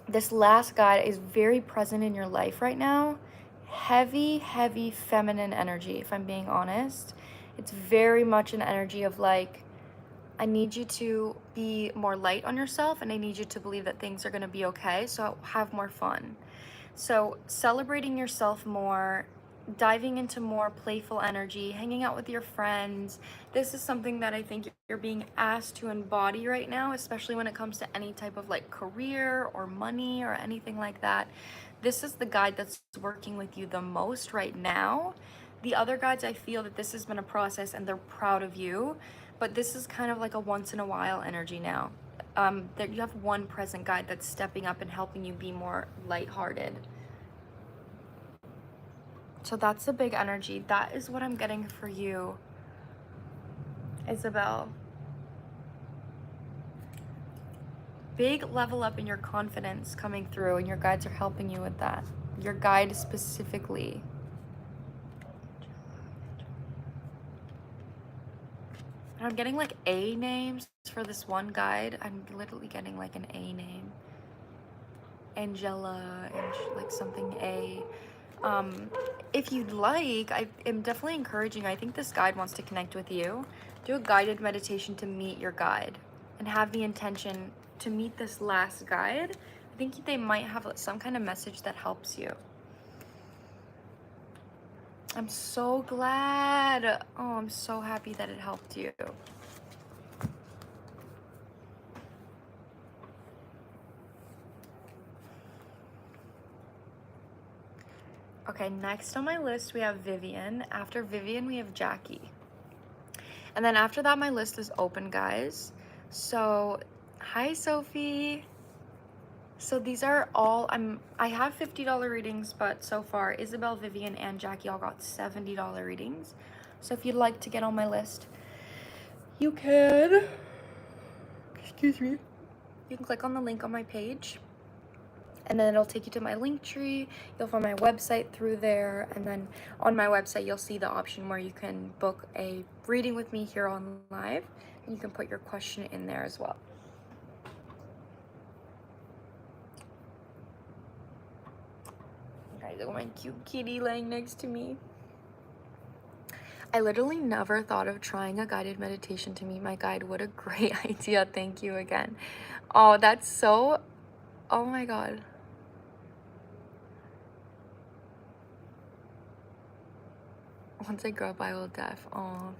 Speaker 1: This last guide is very present in your life right now. Heavy feminine energy, if I'm being honest. It's very much an energy of like, I need you to be more light on yourself, and I need you to believe that things are going to be okay, so have more fun. So celebrating yourself more, diving into more playful energy, hanging out with your friends. This is something that I think you're being asked to embody right now, especially when it comes to any type of like career or money or anything like that. This is the guide that's working with you the most right now. The other guides, I feel that this has been a process and they're proud of you, but this is kind of like a once in a while energy now. That you have one present guide that's stepping up and helping you be more lighthearted. So that's the big energy. That is what I'm getting for you, Isabelle. Big level up in your confidence coming through, and your guides are helping you with that. Your guide specifically. And I'm getting like A names for this one guide. I'm literally getting like an A name. Angela and like something A. If you'd like, I am definitely encouraging. I think this guide wants to connect with you. Do a guided meditation to meet your guide and have the intention to meet this last guide. I think they might have some kind of message that helps you. I'm so glad. Oh, I'm so happy that it helped you. Okay, next on my list we have Vivian. After Vivian, we have Jackie. And then after that, my list is open, guys. So, hi, Sophie. So these are all, I have $50 readings, but so far, Isabelle, Vivian, and Jackie all got $70 readings. So if you'd like to get on my list, you can. Excuse me. You can click on the link on my page, and then it'll take you to my link tree. You'll find my website through there, and then on my website you'll see the option where you can book a reading with me here on live, and you can put your question in there as well. Guys, look at my cute kitty laying next to me. I literally never thought of trying a guided meditation to meet my guide. What a great idea. Thank you again. Oh, that's so, oh my God. Once I grow up, I will def. Oh.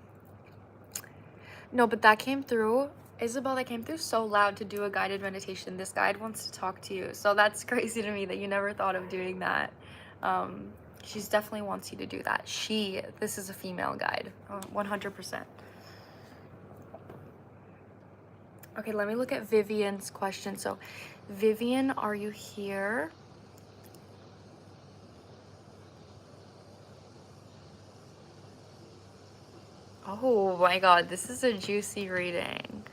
Speaker 1: No, but that came through. Isabelle, that came through so loud to do a guided meditation. This guide wants to talk to you. So that's crazy to me that you never thought of doing that. She's definitely wants you to do that. This is a female guide, 100%. Okay, let me look at Vivian's question. So, Vivian, are you here? Oh my God, this is a juicy reading.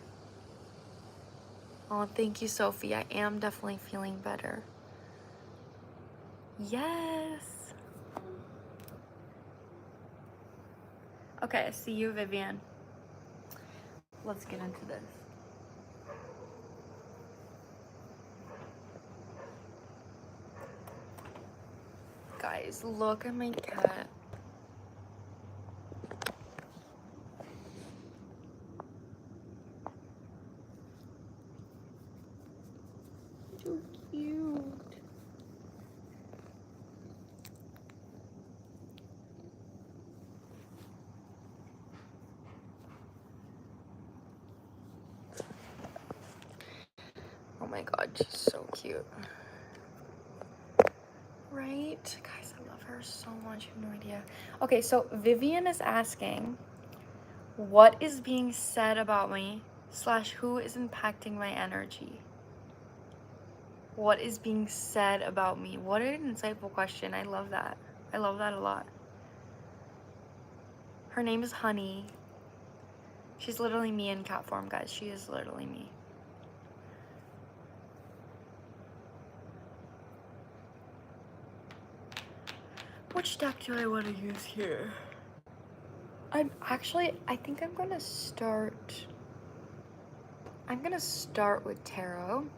Speaker 1: Oh, thank you, Sophie. I am definitely feeling better. Yes. Okay, I see you, Vivian. Let's get into this. Guys, look at my cat. So cute. Oh my God, she's so cute. Right? Guys, I love her so much. You have no idea. Okay, so Vivian is asking, what is being said about me / who is impacting my energy? What is being said about me? What an insightful question. I love that. I love that a lot. Her name is Honey. She's literally me in cat form, guys. She is literally me. Which deck do I want to use here? I think I'm gonna start with tarot.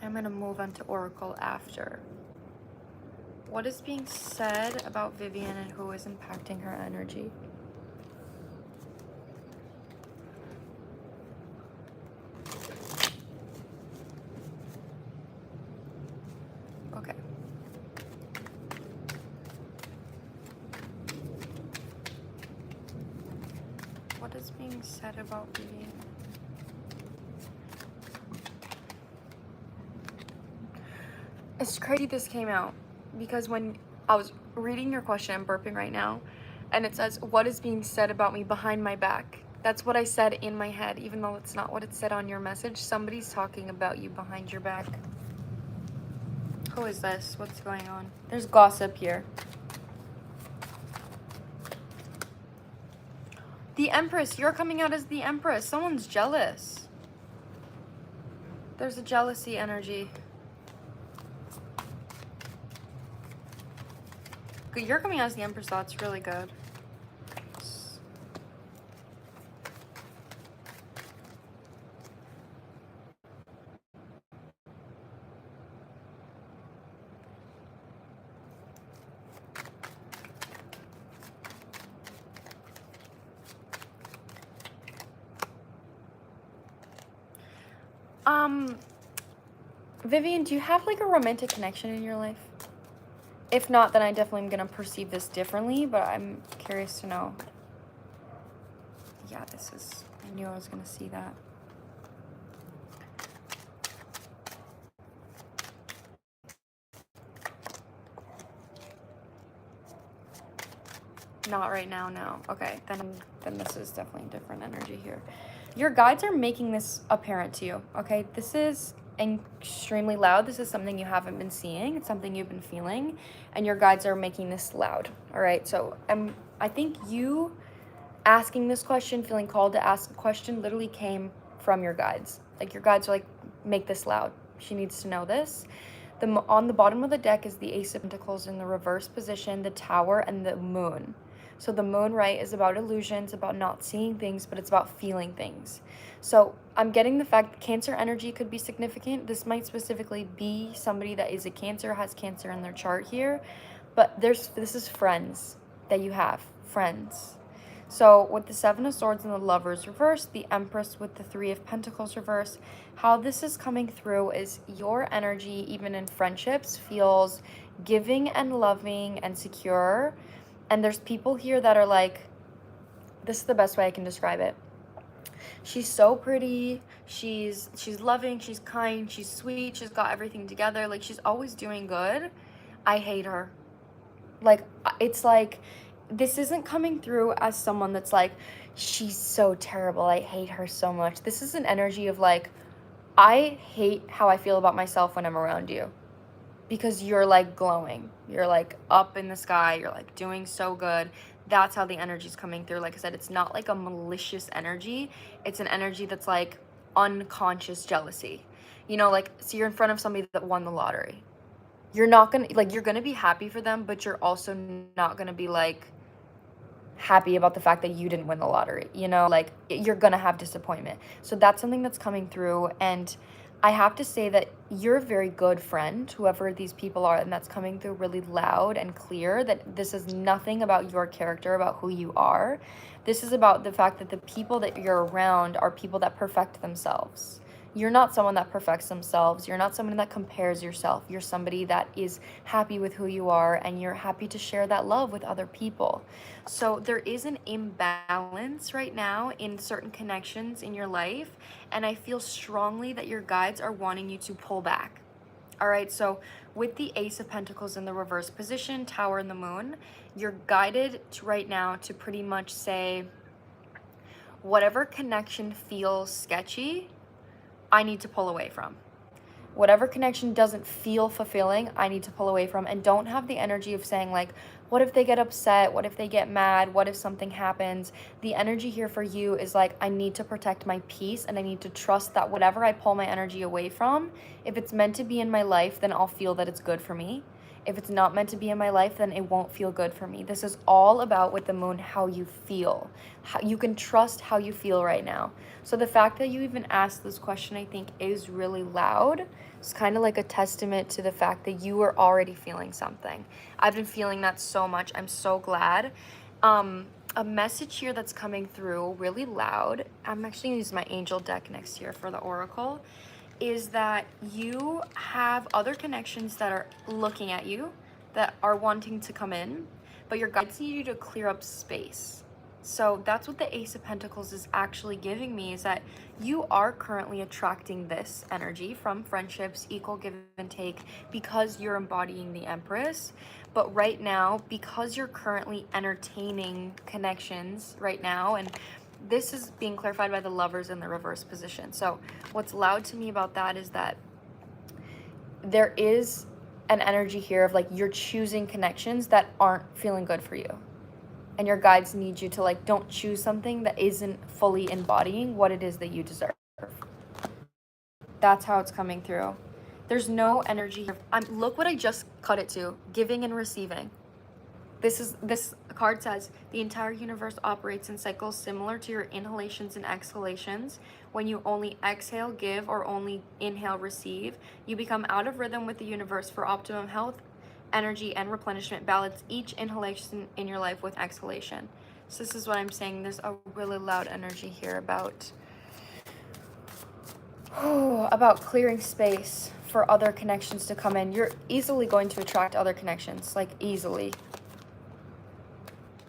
Speaker 1: I'm gonna move on to Oracle after. What is being said about Vivian and who is impacting her energy? Okay. What is being said about Vivian? It's crazy this came out because when I was reading your question, I'm burping right now, and it says, what is being said about me behind my back? That's what I said in my head, even though it's not what it said on your message. Somebody's talking about you behind your back. Who is this? What's going on? There's gossip here. The Empress. You're coming out as the Empress. Someone's jealous. There's a jealousy energy. You're coming out as the Empress. That's really good. Vivian, do you have like a romantic connection in your life? If not, then I definitely am gonna perceive this differently, but I'm curious to know. Yeah, I knew I was gonna see that. Not right now, no. Okay, then this is definitely a different energy here. Your guides are making this apparent to you, okay? This is extremely loud. This is something you haven't been seeing. It's something you've been feeling, and your guides are making this loud, all right? So I think you asking this question, feeling called to ask a question, literally came from your guides. Like, your guides are like, make this loud. She needs to know this. On the bottom of the deck is the Ace of Pentacles in the reverse position, the Tower, and the Moon. So the Moon, right, is about illusions, about not seeing things, but it's about feeling things. So I'm getting the fact that Cancer energy could be significant. This might specifically be somebody that is a Cancer, has Cancer in their chart here. But this is friends that you have, friends. So with the Seven of Swords and the Lovers reverse, the Empress with the Three of Pentacles reverse, how this is coming through is your energy, even in friendships, feels giving and loving and secure. And there's people here that are like, this is the best way I can describe it. She's so pretty, she's loving, she's kind, she's sweet, she's got everything together, like she's always doing good. I hate her. Like, it's like, this isn't coming through as someone that's like, she's so terrible, I hate her so much. This is an energy of like, I hate how I feel about myself when I'm around you. Because you're like glowing. You're like up in the sky. You're like doing so good. That's how the energy's coming through. Like I said, it's not like a malicious energy. It's an energy that's like unconscious jealousy. You know, like, so you're in front of somebody that won the lottery. You're not gonna, like, you're gonna be happy for them, but you're also not gonna be like happy about the fact that you didn't win the lottery. You know, like, you're gonna have disappointment. So that's something that's coming through. And I have to say that you're a very good friend, whoever these people are, and that's coming through really loud and clear, that this is nothing about your character, about who you are. This is about the fact that the people that you're around are people that perfect themselves. You're not someone that perfects themselves. You're not someone that compares yourself. You're somebody that is happy with who you are, and you're happy to share that love with other people. So there is an imbalance right now in certain connections in your life, and I feel strongly that your guides are wanting you to pull back. All right, so with the Ace of Pentacles in the reverse position, Tower and the Moon, you're guided right now to pretty much say, whatever connection feels sketchy, I need to pull away from. Whatever connection doesn't feel fulfilling, I need to pull away from. And don't have the energy of saying like, what if they get upset? What if they get mad? What if something happens? The energy here for you is like, I need to protect my peace, and I need to trust that whatever I pull my energy away from, if it's meant to be in my life, then I'll feel that it's good for me. If it's not meant to be in my life, then it won't feel good for me. This is all about, with the Moon, how you feel. How you can trust how you feel right now. So the fact that you even asked this question, I think, is really loud. It's kind of like a testament to the fact that you were already feeling something. I've been feeling that so much. I'm so glad. A message here that's coming through really loud. I'm actually going to use my angel deck next year for the oracle. Is that you have other connections that are looking at you, that are wanting to come in, but your guides need you to clear up space. So that's what the Ace of Pentacles is actually giving me, is that you are currently attracting this energy from friendships, equal give and take, because you're embodying the Empress. But right now, because you're currently entertaining connections right now, and this is being clarified by the Lovers in the reverse position. So what's loud to me about that is that there is an energy here of like, you're choosing connections that aren't feeling good for you. And your guides need you to like, don't choose something that isn't fully embodying what it is that you deserve. That's how it's coming through. There's no energy here. Look what I just cut it to, giving and receiving. This card says, the entire universe operates in cycles similar to your inhalations and exhalations. When you only exhale, give, or only inhale, receive, you become out of rhythm with the universe. For optimum health, energy, and replenishment, balance each inhalation in your life with exhalation. So this is what I'm saying. There's a really loud energy here about About clearing space for other connections to come in. You're easily going to attract other connections, like easily.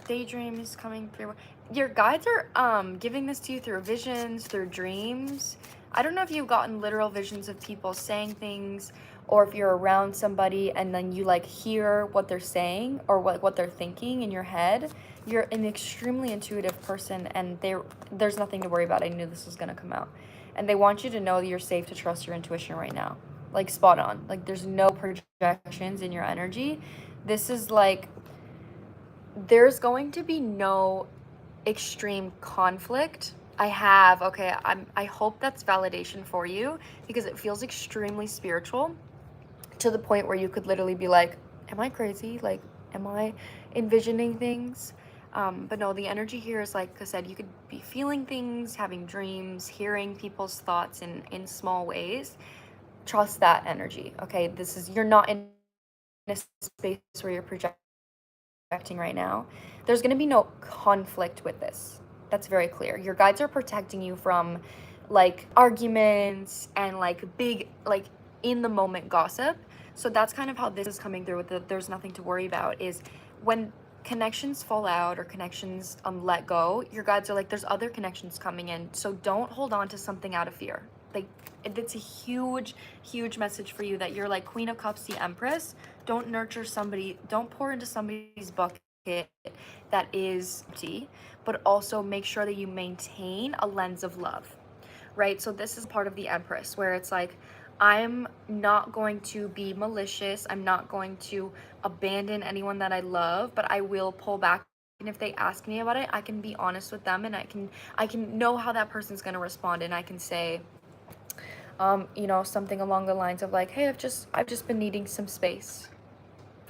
Speaker 1: Daydreams coming through. Your guides are giving this to you through visions, through dreams. I don't know if you've gotten literal visions of people saying things, or if you're around somebody and then you like hear what they're saying or what they're thinking in your head. You're an extremely intuitive person, and there's nothing to worry about. I knew this was gonna come out. And they want you to know that you're safe to trust your intuition right now. Like spot on. Like there's no projections in your energy. This is like, there's going to be no extreme conflict. I hope that's validation for you, because it feels extremely spiritual, to the point where you could literally be like, am I crazy? Like, am I envisioning things? But no, the energy here is, like I said, you could be feeling things, having dreams, hearing people's thoughts in small ways. Trust that energy, okay? You're not in a space where you're projecting right now. There's going to be no conflict with this. That's very clear. Your guides are protecting you from like arguments and like big, like in the moment gossip. So that's kind of how this is coming through with there's nothing to worry about, is when connections fall out or connections let go, your guides are like, there's other connections coming in. So don't hold on to something out of fear. Like, it's a huge message for you that you're like Queen of Cups, the Empress. Don't nurture somebody, don't pour into somebody's bucket that is empty, but also make sure that you maintain a lens of love, right? So this is part of the Empress, where it's like, I'm not going to be malicious, I'm not going to abandon anyone that I love, but I will pull back. And if they ask me about it, I can be honest with them, and I can know how that person's going to respond, and I can say, you know, something along the lines of like, hey, I've just been needing some space.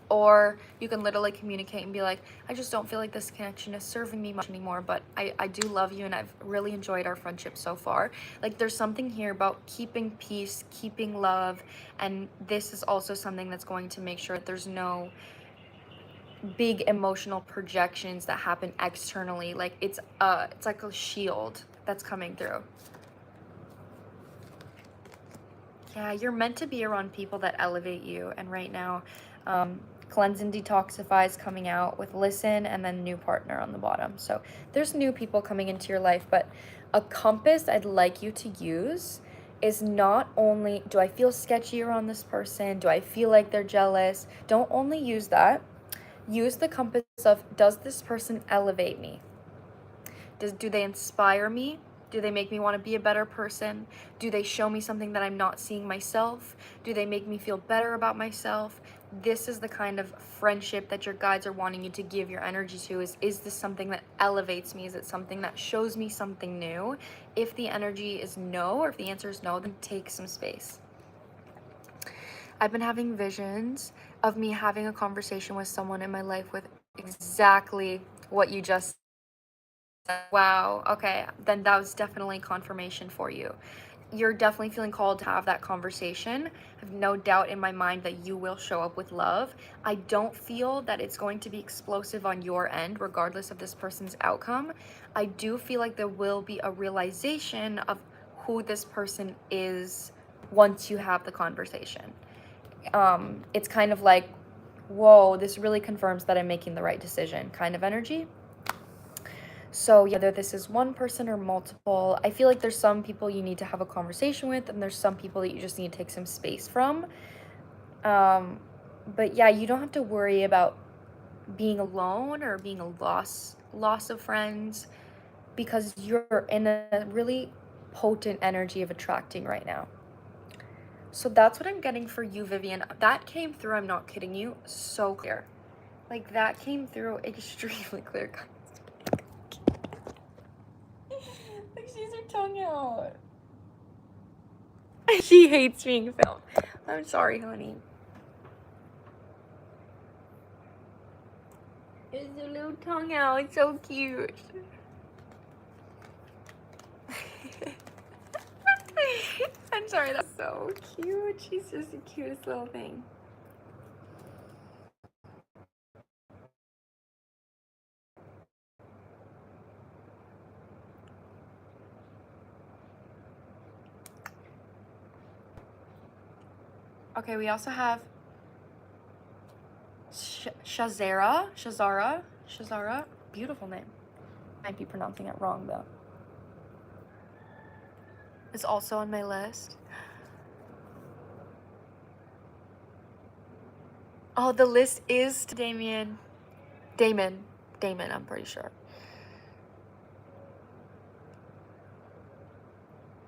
Speaker 1: Or you can literally communicate and be like, I just don't feel like this connection is serving me much anymore, but I do love you and I've really enjoyed our friendship so far. Like, there's something here about keeping peace, keeping love, and this is also something that's going to make sure that there's no big emotional projections that happen externally. Like, it's like a shield that's coming through. Yeah, you're meant to be around people that elevate you. And right now, Cleanse and Detoxify is coming out with Listen, and then New Partner on the bottom. So there's new people coming into your life, but a compass I'd like you to use is not only, do I feel sketchy around this person? Do I feel like they're jealous? Don't only use that. Use the compass of, does this person elevate me? Do they inspire me? Do they make me want to be a better person? Do they show me something that I'm not seeing myself? Do they make me feel better about myself? This is the kind of friendship that your guides are wanting you to give your energy to. Is this something that elevates me? Is it something that shows me something new? If the energy is no, or if the answer is no, then take some space. I've been having visions of me having a conversation with someone in my life with exactly what you just. Wow, okay, then that was definitely confirmation for you. You're definitely feeling called to have that conversation. I have no doubt in my mind that you will show up with love. I don't feel that it's going to be explosive on your end, regardless of this person's outcome. I do feel like there will be a realization of who this person is once you have the conversation. It's kind of like, whoa, this really confirms that I'm making the right decision kind of energy. So whether this is one person or multiple, I feel like there's some people you need to have a conversation with, and there's some people that you just need to take some space from. But yeah, you don't have to worry about being alone or being a loss of friends, because you're in a really potent energy of attracting right now. So that's what I'm getting for you, Vivian. That came through, I'm not kidding you, so clear. Like, that came through extremely clear. Like, she has her tongue out. She hates being filmed. I'm sorry, honey. It's a little tongue out. It's so cute. I'm sorry, that's so cute. She's just the cutest little thing. Okay, we also have Shazara. Beautiful name. Might be pronouncing it wrong though. Is also on my list. Oh, the list is Damon, I'm pretty sure.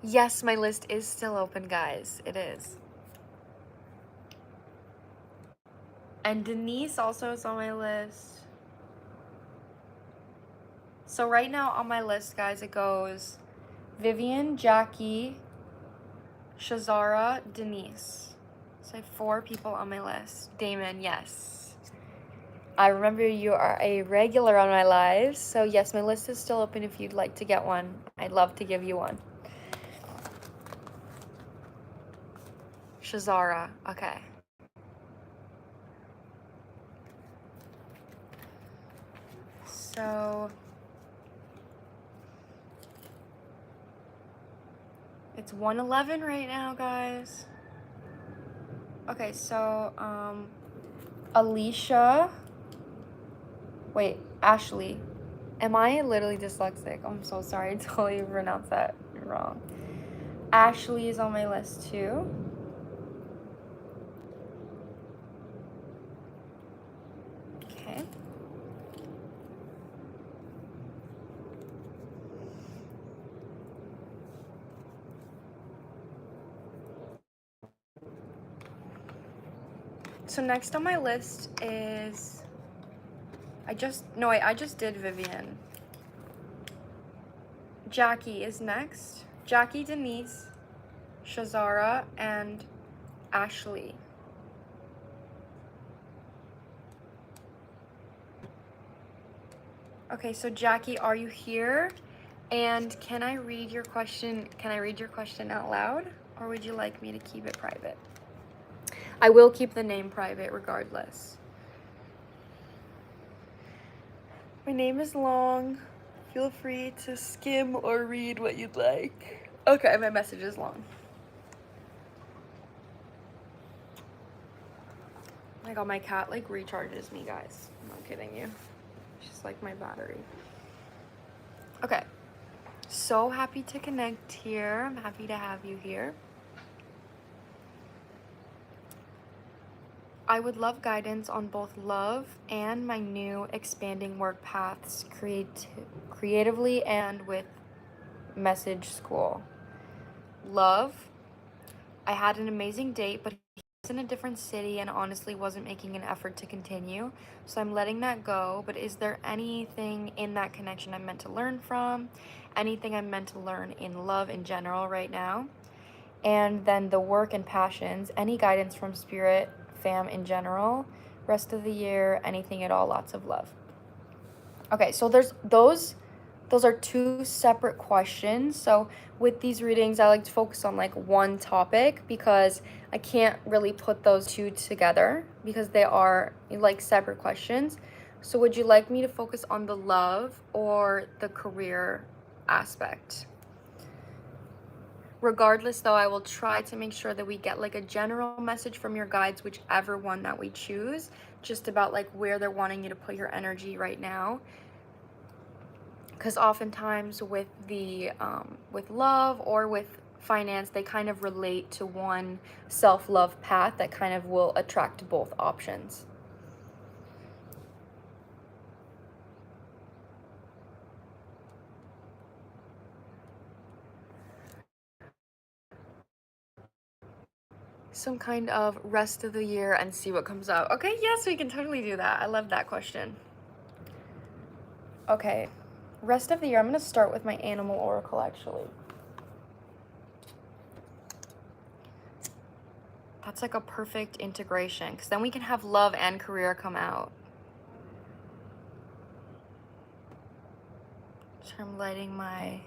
Speaker 1: Yes, my list is still open, guys. It is. And Denise also is on my list. So right now on my list, guys, it goes Vivian, Jackie, Shazara, Denise. So I have 4 people on my list. Damon, yes. I remember you are a regular on my lives. So yes, my list is still open if you'd like to get one. I'd love to give you one. Shazara, okay. So it's 1:11 right now, guys. Okay, so Alicia. Wait, Ashley. Am I literally dyslexic? I'm so sorry. I totally pronounced that wrong. Ashley is on my list too. Okay. So next on my list is I just did Vivian. Jackie is next. Jackie, Denise, Shazara, and Ashley. Okay, so Jackie, are you here? And can I read your question out loud? Or would you like me to keep it private? I will keep the name private regardless. My name is long. Feel free to skim or read what you'd like. Okay, my message is long. Oh my god, my cat like recharges me, guys. I'm not kidding you. She's like my battery. Okay. So happy to connect here. I'm happy to have you here. I would love guidance on both love and my new expanding work paths creatively and with message school. Love. I had an amazing date, but he was in a different city and honestly wasn't making an effort to continue. So I'm letting that go. But is there anything in that connection I'm meant to learn from? Anything I'm meant to learn in love in general right now? And then the work and passions, any guidance from spirit, fam in general, rest of the year, anything at all, lots of love. Okay, so there's those are 2 separate questions. So with these readings, I like to focus on like one topic because I can't really put those 2 together because they are like separate questions. So would you like me to focus on the love or the career aspect? Regardless, though, I will try to make sure that we get like a general message from your guides, whichever one that we choose, just about like where they're wanting you to put your energy right now. Because oftentimes with the with love or with finance, they kind of relate to one self-love path that kind of will attract both options. Some kind of rest of the year and see what comes out. Okay, yes, we can totally do that. I love that question. Okay, rest of the year, I'm going to start with my animal oracle actually. That's like a perfect integration because then we can have love and career come out. So I'm lighting my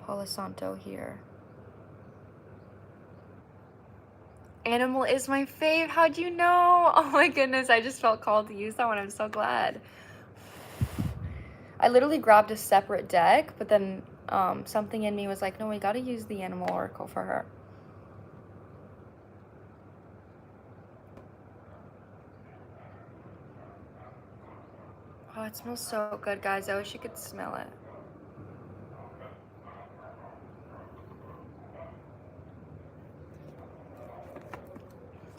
Speaker 1: Palo Santo here. Animal is my fave. How'd you know? Oh my goodness, I just felt called to use that one. I'm so glad. I literally grabbed a separate deck, but then something in me was like, no, we gotta use the animal oracle for her. it smells so good, guys. I wish you could smell it.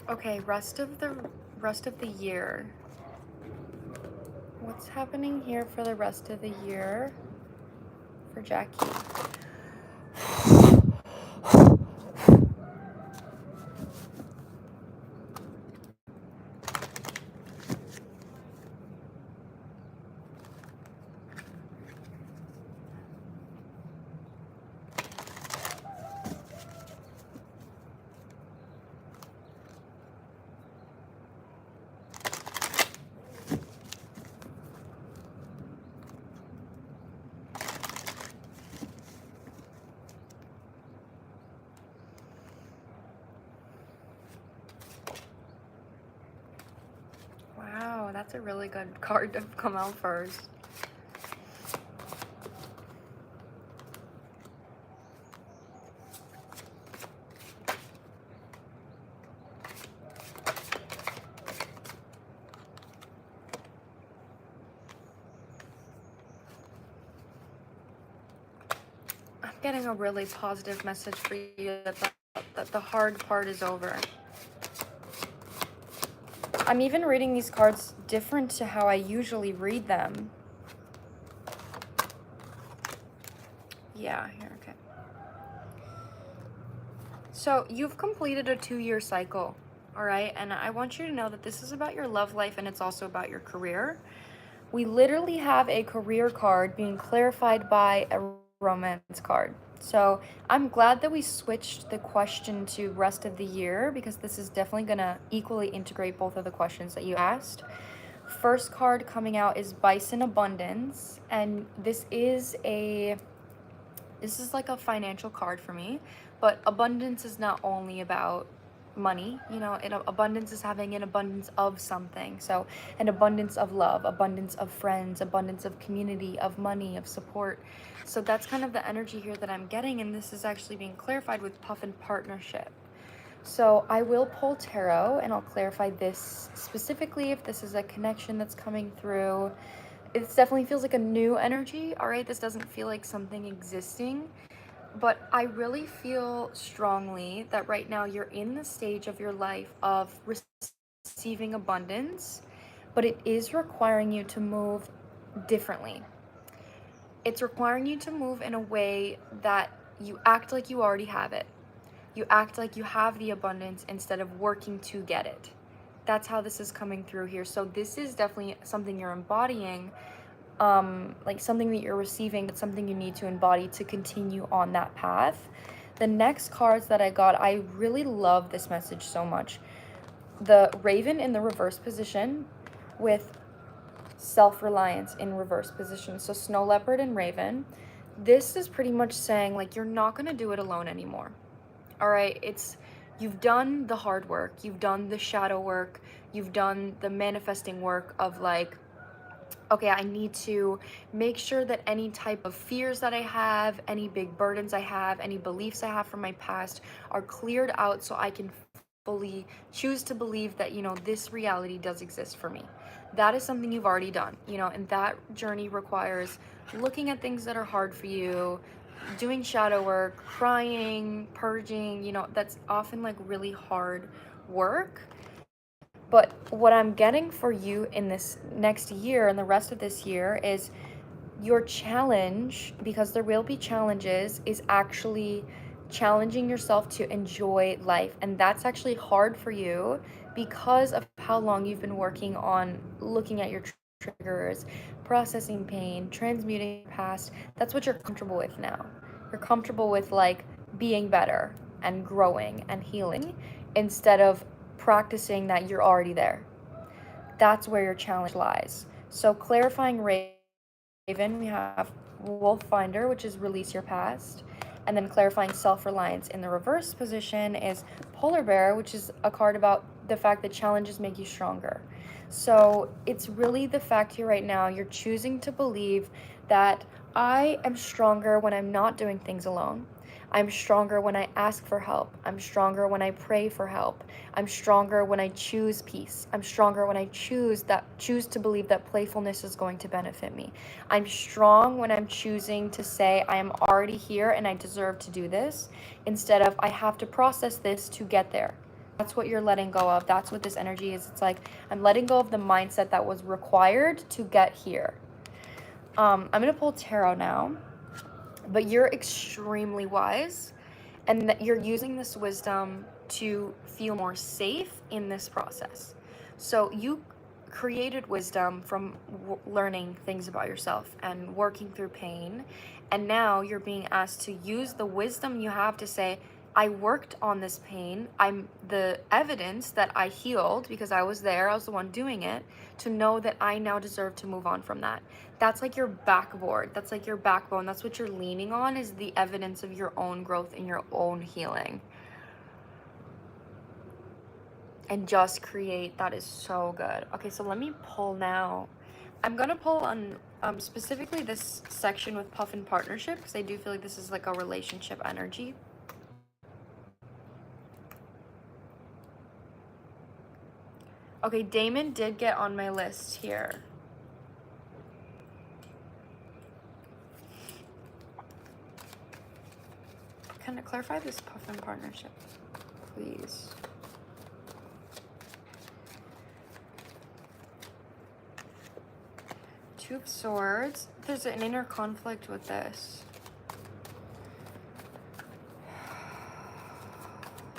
Speaker 1: Okay, rest of the year. What's happening here for the rest of the year for Jackie? Wow, that's a really good card to come out first. I'm getting a really positive message for you that the hard part is over. I'm even reading these cards different to how I usually read them. Yeah, here, okay. So you've completed a 2-year cycle, all right? And I want you to know that this is about your love life and it's also about your career. We literally have a career card being clarified by a romance card. So I'm glad that we switched the question to rest of the year because this is definitely gonna equally integrate both of the questions that you asked. First card coming out is Bison Abundance, and this is like a financial card for me, but abundance is not only about money, you know, abundance is having an abundance of something. So an abundance of love, abundance of friends, abundance of community, of money, of support. So that's kind of the energy here that I'm getting, and this is actually being clarified with Puffin Partnership. So I will pull tarot and I'll clarify this specifically if this is a connection that's coming through. It definitely feels like a new energy, all right? This doesn't feel like something existing, but I really feel strongly that right now you're in the stage of your life of receiving abundance, but it is requiring you to move differently. It's requiring you to move in a way that you act like you already have it. You act like you have the abundance instead of working to get it. That's how this is coming through here. So this is definitely something you're embodying, like something that you're receiving, but something you need to embody to continue on that path. The next cards that I got, I really love this message so much. The Raven in the reverse position with Self-Reliance in reverse position. So Snow Leopard and Raven. This is pretty much saying like you're not going to do it alone anymore. All right, you've done the hard work, you've done the shadow work, you've done the manifesting work of like, okay, I need to make sure that any type of fears that I have, any big burdens I have, any beliefs I have from my past are cleared out so I can fully choose to believe that, you know, this reality does exist for me. That is something you've already done, you know, and that journey requires looking at things that are hard for you, doing shadow work, crying, purging, you know, that's often like really hard work. But what I'm getting for you in this next year and the rest of this year is your challenge, because there will be challenges, is actually challenging yourself to enjoy life. And that's actually hard for you because of how long you've been working on looking at your triggers, processing pain, transmuting past. That's what you're comfortable with now. You're comfortable with like being better and growing and healing instead of practicing that you're already there. That's where your challenge lies. So clarifying Raven, we have Wolf Finder, which is release your past. And then clarifying Self-Reliance in the reverse position is Polar Bear, which is a card about the fact that challenges make you stronger. So it's really the fact here right now, you're choosing to believe that I am stronger when I'm not doing things alone. I'm stronger when I ask for help. I'm stronger when I pray for help. I'm stronger when I choose peace. I'm stronger when I choose to believe that playfulness is going to benefit me. I'm strong when I'm choosing to say I am already here and I deserve to do this, instead of I have to process this to get there. That's what you're letting go of. That's what this energy is. It's like I'm letting go of the mindset that was required to get here. I'm gonna pull tarot now, but you're extremely wise, and that you're using this wisdom to feel more safe in this process. So you created wisdom from learning things about yourself and working through pain, and now you're being asked to use the wisdom you have to say, I worked on this pain. I'm the evidence that I healed because I was there, I was the one doing it, to know that I now deserve to move on from that. That's like your backboard. That's like your backbone. That's what you're leaning on, is the evidence of your own growth and your own healing. And just create. That is so good. Okay, so let me pull now. I'm gonna pull on specifically this section with Puff and Partnership, because I do feel like this is like a relationship energy. Okay, Damon did get on my list here. Can I clarify this Puff and Partnership, please? Two of Swords. There's an inner conflict with this.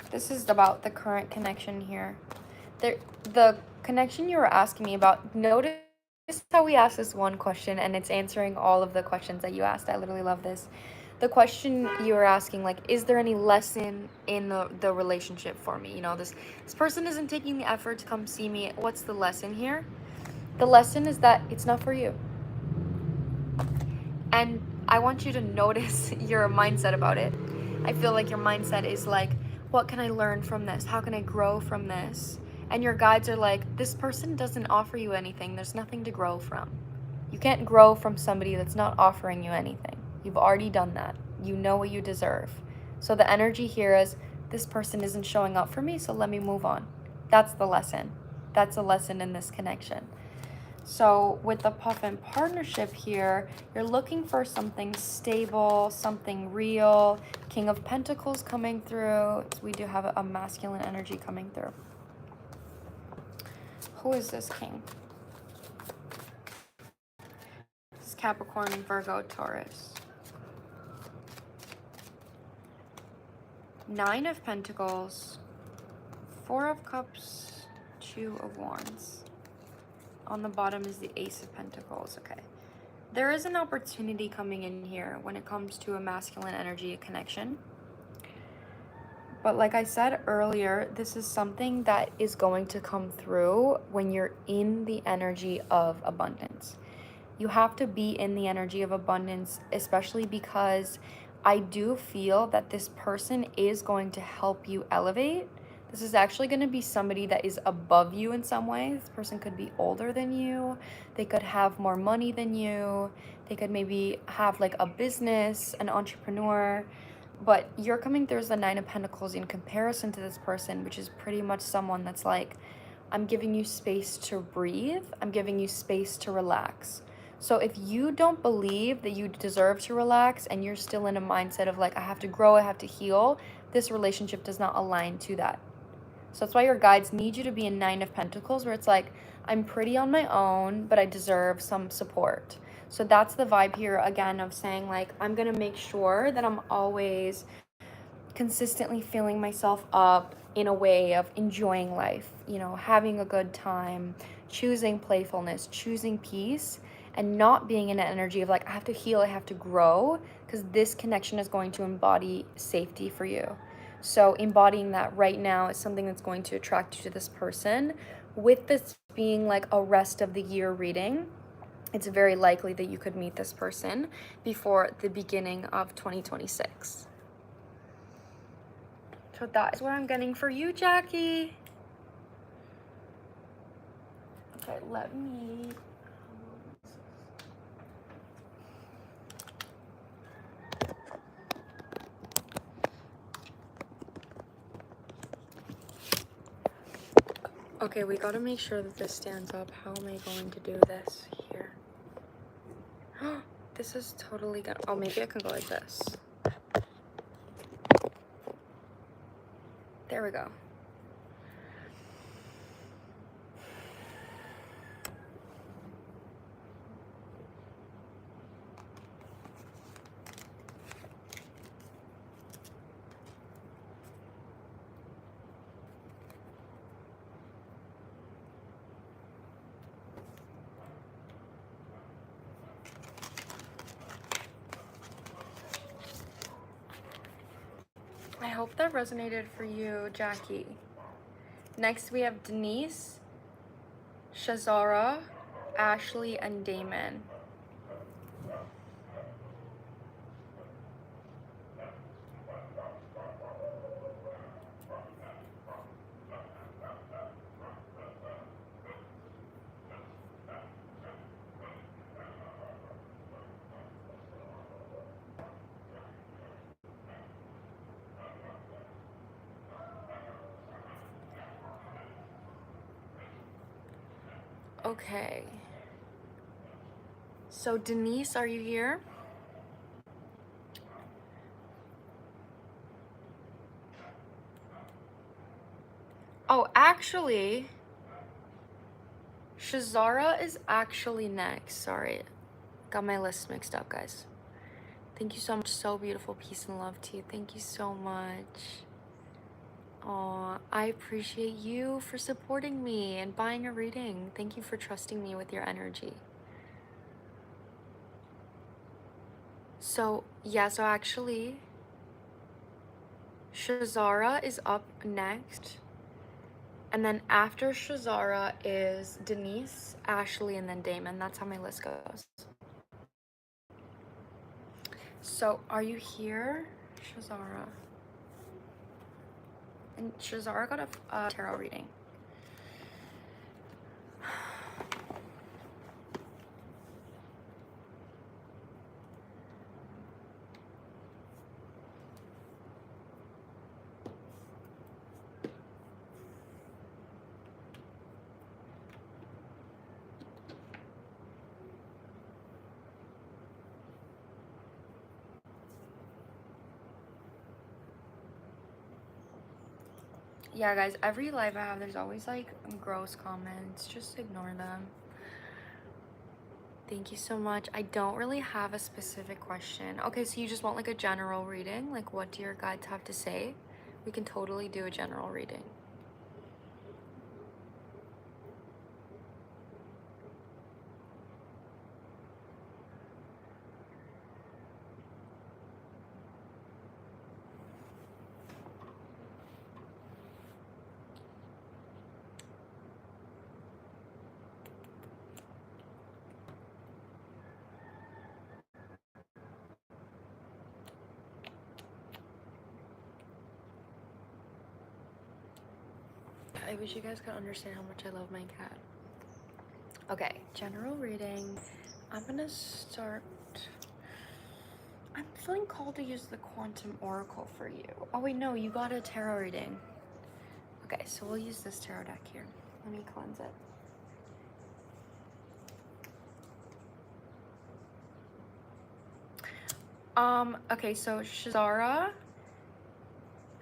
Speaker 1: This is about the current connection here. The connection you were asking me about, notice how we asked this one question and it's answering all of the questions that you asked. I literally love this. The question you were asking, like, is there any lesson in the relationship for me? You know, this person isn't taking the effort to come see me. What's the lesson here? The lesson is that it's not for you. And I want you to notice your mindset about it. I feel like your mindset is like, what can I learn from this? How can I grow from this? And your guides are like, this person doesn't offer you anything. There's nothing to grow from. You can't grow from somebody that's not offering you anything. You've already done that. You know what you deserve. So the energy here is, this person isn't showing up for me, so let me move on. That's the lesson. That's a lesson in this connection. So with the Puff and Partnership here, you're looking for something stable, something real. King of Pentacles coming through. We do have a masculine energy coming through. Who is this king? This is Capricorn, Virgo, Taurus. Nine of Pentacles, Four of Cups, Two of Wands. On the bottom is the Ace of Pentacles. Okay. There is an opportunity coming in here when it comes to a masculine energy connection. But like I said earlier, this is something that is going to come through when you're in the energy of abundance. You have to be in the energy of abundance, especially because I do feel that this person is going to help you elevate. This is actually going to be somebody that is above you in some way. This person could be older than you. They could have more money than you. They could maybe have like a business, an entrepreneur. But you're coming through as the Nine of Pentacles in comparison to this person, which is pretty much someone that's like, I'm giving you space to breathe. I'm giving you space to relax. So if you don't believe that you deserve to relax and you're still in a mindset of like, I have to grow, I have to heal, this relationship does not align to that. So that's why your guides need you to be in Nine of Pentacles, where it's like, I'm pretty on my own, but I deserve some support. So that's the vibe here, again, of saying like, I'm going to make sure that I'm always consistently filling myself up in a way of enjoying life, you know, having a good time, choosing playfulness, choosing peace, and not being in an energy of like, I have to heal, I have to grow, because this connection is going to embody safety for you. So embodying that right now is something that's going to attract you to this person. With this being like a rest of the year reading, it's very likely that you could meet this person before the beginning of 2026. So that is what I'm getting for you, Jackie. Okay, let me... Okay, we gotta make sure that this stands up. How am I going to do this here? This is totally gonna, oh, maybe I can go like this. There we go. I hope that resonated for you, Jackie. Next, we have Denise, Shazara, Ashley, and Damon. Okay. So Denise, are you here? Oh, actually, Shazara is actually next. Sorry, got my list mixed up, guys. Thank you so much. So beautiful. Peace and love to you. Thank you so much. Aw, I appreciate you for supporting me and buying a reading. Thank you for trusting me with your energy. So, yeah, so actually, Shazara is up next. And then after Shazara is Denise, Ashley, and then Damon. That's how my list goes. So, are you here, Shazara? And Shazara got a tarot reading. Yeah, guys, every live I have, there's always like gross comments. Just ignore them. Thank you so much. I don't really have a specific question. Okay, so you just want like a general reading? Like, what do your guides have to say? We can totally do a general reading. I wish you guys could understand how much I love my cat. Okay, general reading. I'm gonna start. I'm feeling called to use the Quantum Oracle for you. Oh wait, no, you got a tarot reading. Okay, so we'll use this tarot deck here. Let me cleanse it. Okay, so Shazara,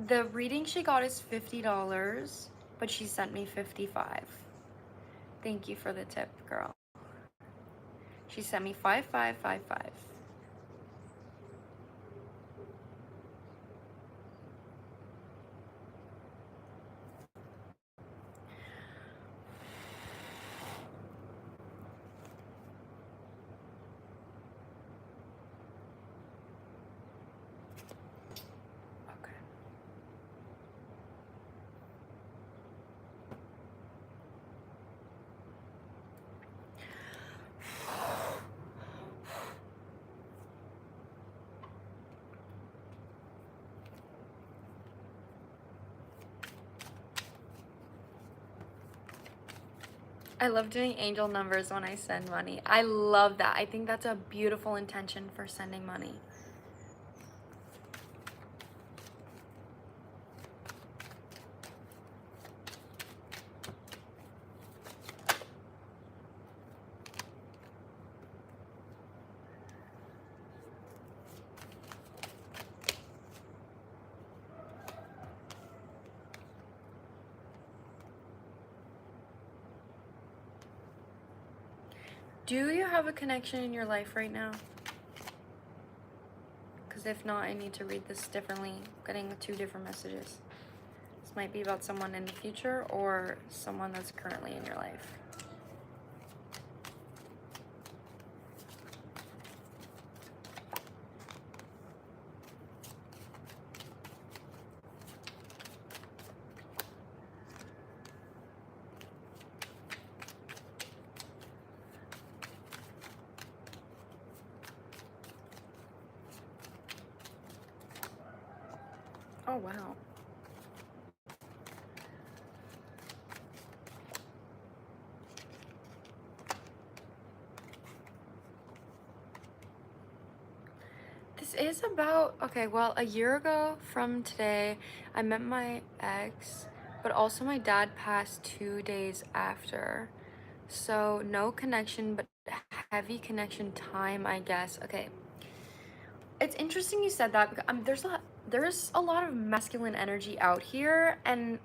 Speaker 1: the reading she got is $50, but she sent me $55. Thank you for the tip, girl. She sent me 5555. I love doing angel numbers when I send money. I love that. I think that's a beautiful intention for sending money. Do you have a connection in your life right now? Because if not, I need to read this differently. I'm getting 2 different messages. This might be about someone in the future or someone that's currently in your life. Oh, wow. This is about, okay, well, a year ago from today, I met my ex, but also my dad passed 2 days after. So no connection, but heavy connection time, I guess. Okay. It's interesting you said that because there's a lot of masculine energy out here, and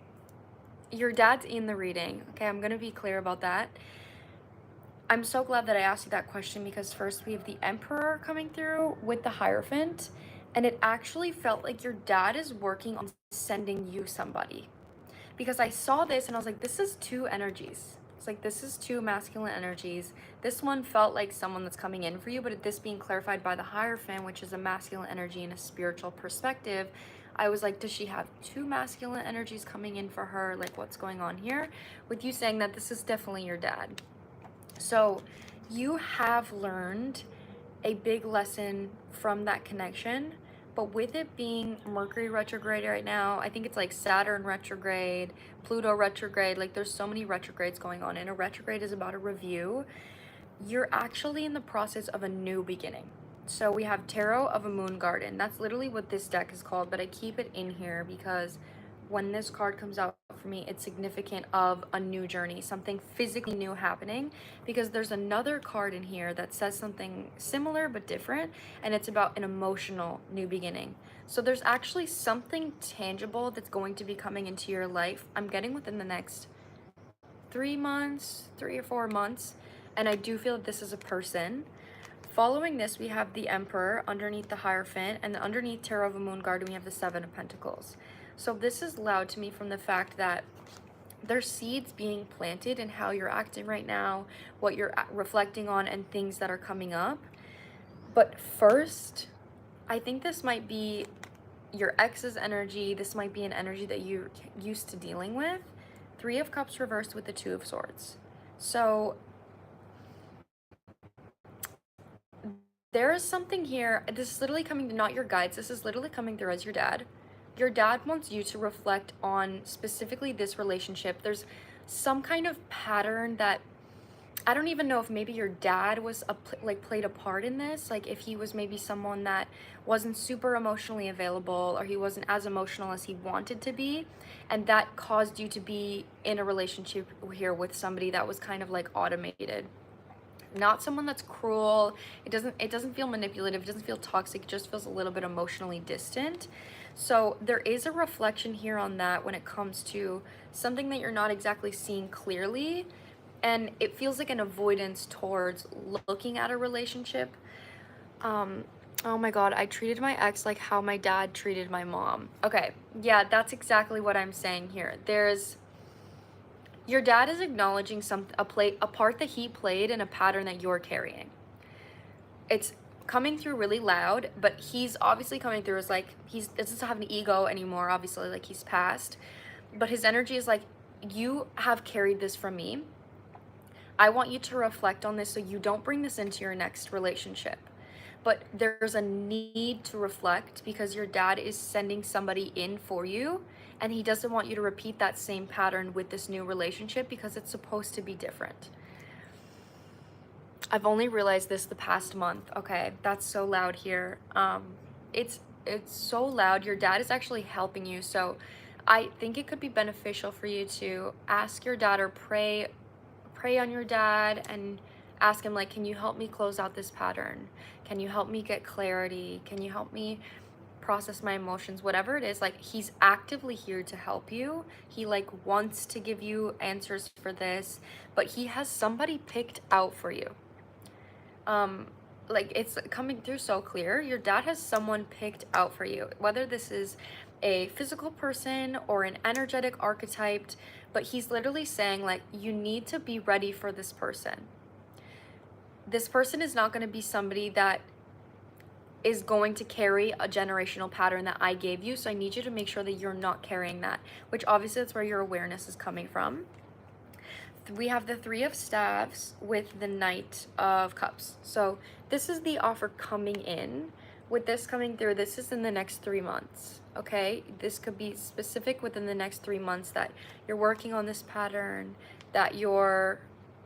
Speaker 1: your dad's in the reading. Okay, I'm gonna be clear about that. I'm so glad that I asked you that question because first we have the Emperor coming through with the Hierophant, and it actually felt like your dad is working on sending you somebody. Because I saw this and I was like, this is 2 energies. It's like, this is 2 masculine energies. This one felt like someone that's coming in for you, but this being clarified by the Hierophant, which is a masculine energy and a spiritual perspective, I was like, does she have 2 masculine energies coming in for her? Like, what's going on here? With you saying that this is definitely your dad. So you have learned a big lesson from that connection, but with it being Mercury retrograde right now, I think it's like Saturn retrograde, Pluto retrograde, like there's so many retrogrades going on, and a retrograde is about a review. You're actually in the process of a new beginning. So we have Tarot of a Moon Garden. That's literally what this deck is called, but I keep it in here because when this card comes out for me, it's significant of a new journey, something physically new happening, because there's another card in here that says something similar but different, and it's about an emotional new beginning. So there's actually something tangible that's going to be coming into your life, I'm getting within the next 3 months, 3 or 4 months, and I do feel that this is a person. Following this, we have the Emperor underneath the Hierophant, and underneath Tarot of a Moon Garden, we have the 7 of Pentacles. So this is loud to me from the fact that there's seeds being planted in how you're acting right now, what you're reflecting on, and things that are coming up. But first, I think this might be your ex's energy. This might be an energy that you're used to dealing with. 3 of Cups reversed with the 2 of Swords. So there is something here. This is literally coming, not your guides. This is literally coming through as your dad. Your dad wants you to reflect on specifically this relationship. There's some kind of pattern that I don't even know if maybe your dad was played a part in this, like if he was maybe someone that wasn't super emotionally available, or he wasn't as emotional as he wanted to be, and that caused you to be in a relationship here with somebody that was kind of like automated. Not someone that's cruel. It doesn't feel manipulative, it doesn't feel toxic, it just feels a little bit emotionally distant. So there is a reflection here on that when it comes to something that you're not exactly seeing clearly, and it feels like an avoidance towards looking at a relationship. Oh my god, I treated my ex like how my dad treated my mom. Okay, yeah, that's exactly what I'm saying here. Your dad is acknowledging a part that he played in a pattern that you're carrying. It's coming through really loud, but he's obviously coming through as like he doesn't have an ego anymore, obviously, like he's passed. But his energy is like, you have carried this from me. I want you to reflect on this so you don't bring this into your next relationship. But there's a need to reflect because your dad is sending somebody in for you, and he doesn't want you to repeat that same pattern with this new relationship because it's supposed to be different. I've only realized this the past month. Okay, that's so loud here. It's so loud. Your dad is actually helping you, so I think it could be beneficial for you to ask your dad or pray on your dad and ask him, like, can you help me close out this pattern? Can you help me get clarity? Can you help me process my emotions? Whatever it is, like, he's actively here to help you. He like wants to give you answers for this, but he has somebody picked out for you. like it's coming through so clear. Your dad has someone picked out for you, whether this is a physical person or an energetic archetype, but he's literally saying like you need to be ready for this person. This person is not going to be somebody that is going to carry a generational pattern that I gave you, so I need you to make sure that you're not carrying that, which obviously that's where your awareness is coming from. We have the Three of Staves with the Knight of Cups. So this is the offer coming in. With this coming through, this is in the next 3 months, okay? This could be specific within the next 3 months that you're working on this pattern, that you're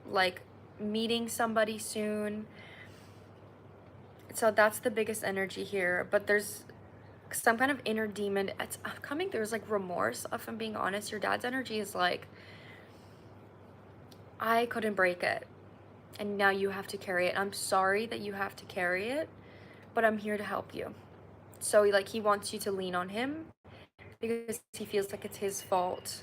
Speaker 1: like meeting somebody soon. So that's the biggest energy here, but there's some kind of inner demon. It's coming through as like remorse, if I'm being honest. Your dad's energy is like, I couldn't break it, and now you have to carry it. I'm sorry that you have to carry it, but I'm here to help you. So like he wants you to lean on him because he feels like it's his fault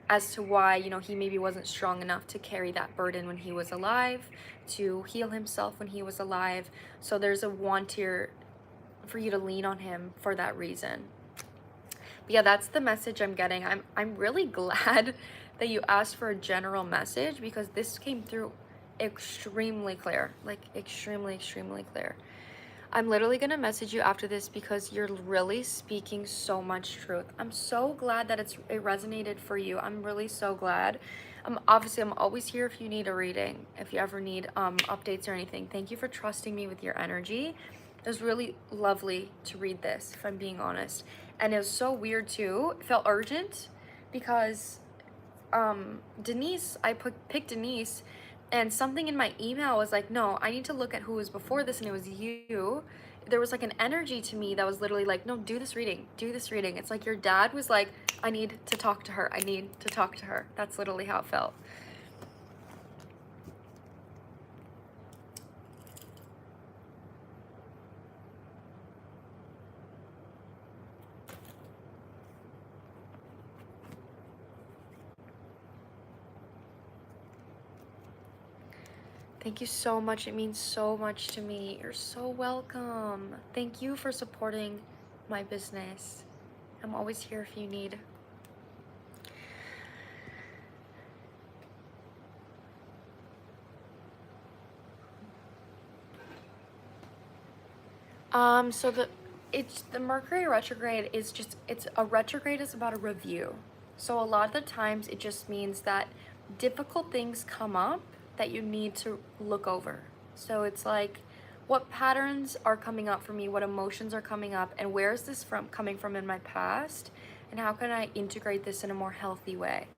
Speaker 1: as to why, you know, he maybe wasn't strong enough to carry that burden when he was alive, to heal himself when he was alive. So there's a want here for you to lean on him for that reason. But yeah, that's the message I'm getting. I'm really glad that you asked for a general message, because this came through extremely clear, like extremely clear. I'm literally gonna message you after this because you're really speaking so much truth. I'm so glad that it resonated for you. I'm really so glad. Obviously I'm always here if you need a reading, if you ever need updates or anything. Thank you for trusting me with your energy. It was really lovely to read this, if I'm being honest. And it was so weird too. It felt urgent because Denise, I picked Denise, and something in my email was like, no, I need to look at who was before this, and it was you. There was like an energy to me that was literally like, no, do this reading. It's like your dad was like, I need to talk to her. That's literally how it felt. Thank you so much. It means so much to me. You're so welcome. Thank you for supporting my business. I'm always here if you need. So the Mercury retrograde is just, it's a retrograde is about a review. So a lot of the times it just means that difficult things come up that you need to look over. So it's like, what patterns are coming up for me, what emotions are coming up, and where is this coming from in my past, and how can I integrate this in a more healthy way?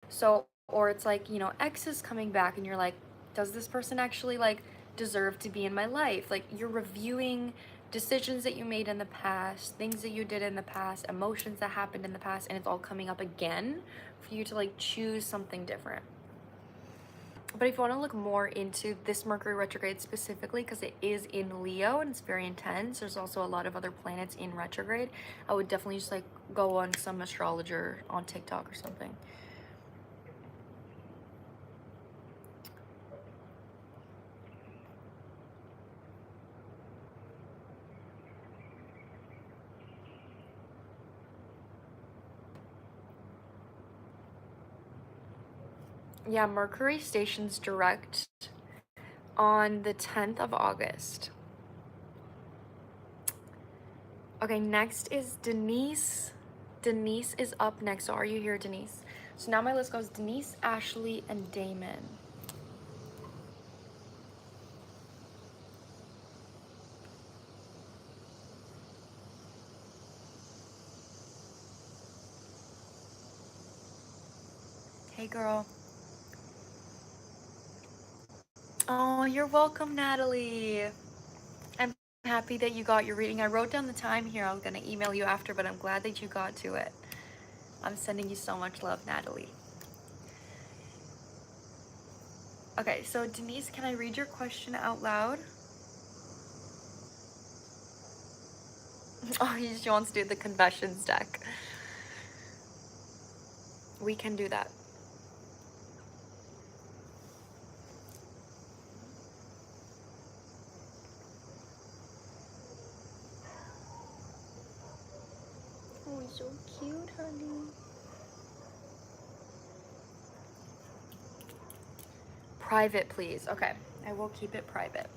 Speaker 1: So, or it's like, you know, X is coming back and you're like, does this person actually like deserve to be in my life? Like, you're reviewing decisions that you made in the past, things that you did in the past, emotions that happened in the past, and it's all coming up again for you to like choose something different. But if you want to look more into this Mercury retrograde specifically, because it is in Leo and it's very intense, there's also a lot of other planets in retrograde, I would definitely just like go on some astrologer on TikTok or something. Yeah, Mercury stations direct on the 10th of August. Okay, next is Denise. Denise is up next. So are you here, Denise? So now my list goes Denise, Ashley, and Damon. Hey, girl. Oh, you're welcome, Natalie. I'm happy that you got your reading. I wrote down the time here. I was going to email you after, but I'm glad that you got to it. I'm sending you so much love, Natalie. Okay, so Denise, can I read your question out loud? Oh, she wants to do the confessions deck. We can do that. So cute, honey. Private, please. Okay, I will keep it private.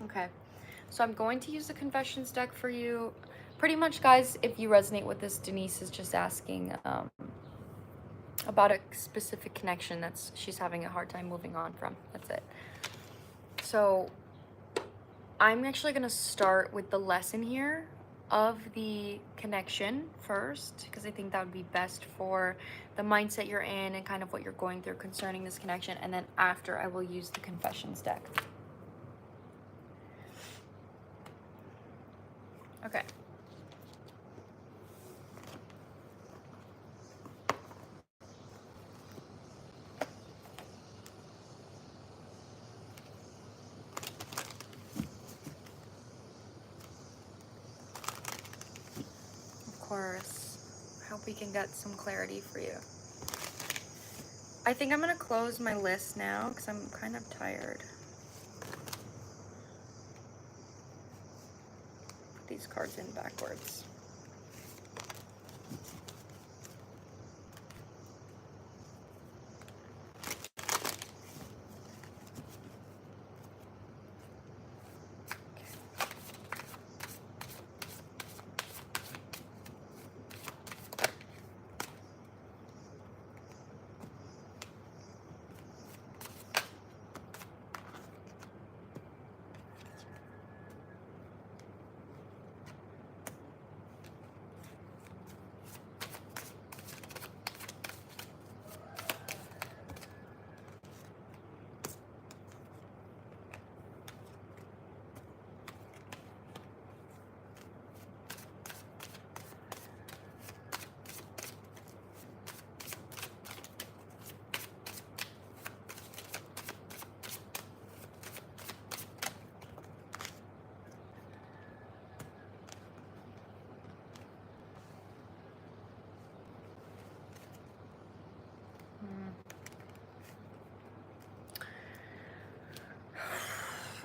Speaker 1: Okay, so I'm going to use the confessions deck for you. Pretty much, guys, if you resonate with this, Denise is just asking about a specific connection that's she's having a hard time moving on from. That's it. So I'm actually going to start with the lesson here of the connection first, because I think that would be best for the mindset you're in and kind of what you're going through concerning this connection. And then after, I will use the confessions deck. Okay. Of course. I hope we can get some clarity for you. I think I'm going to close my list now because I'm kind of tired. Put these cards in backwards.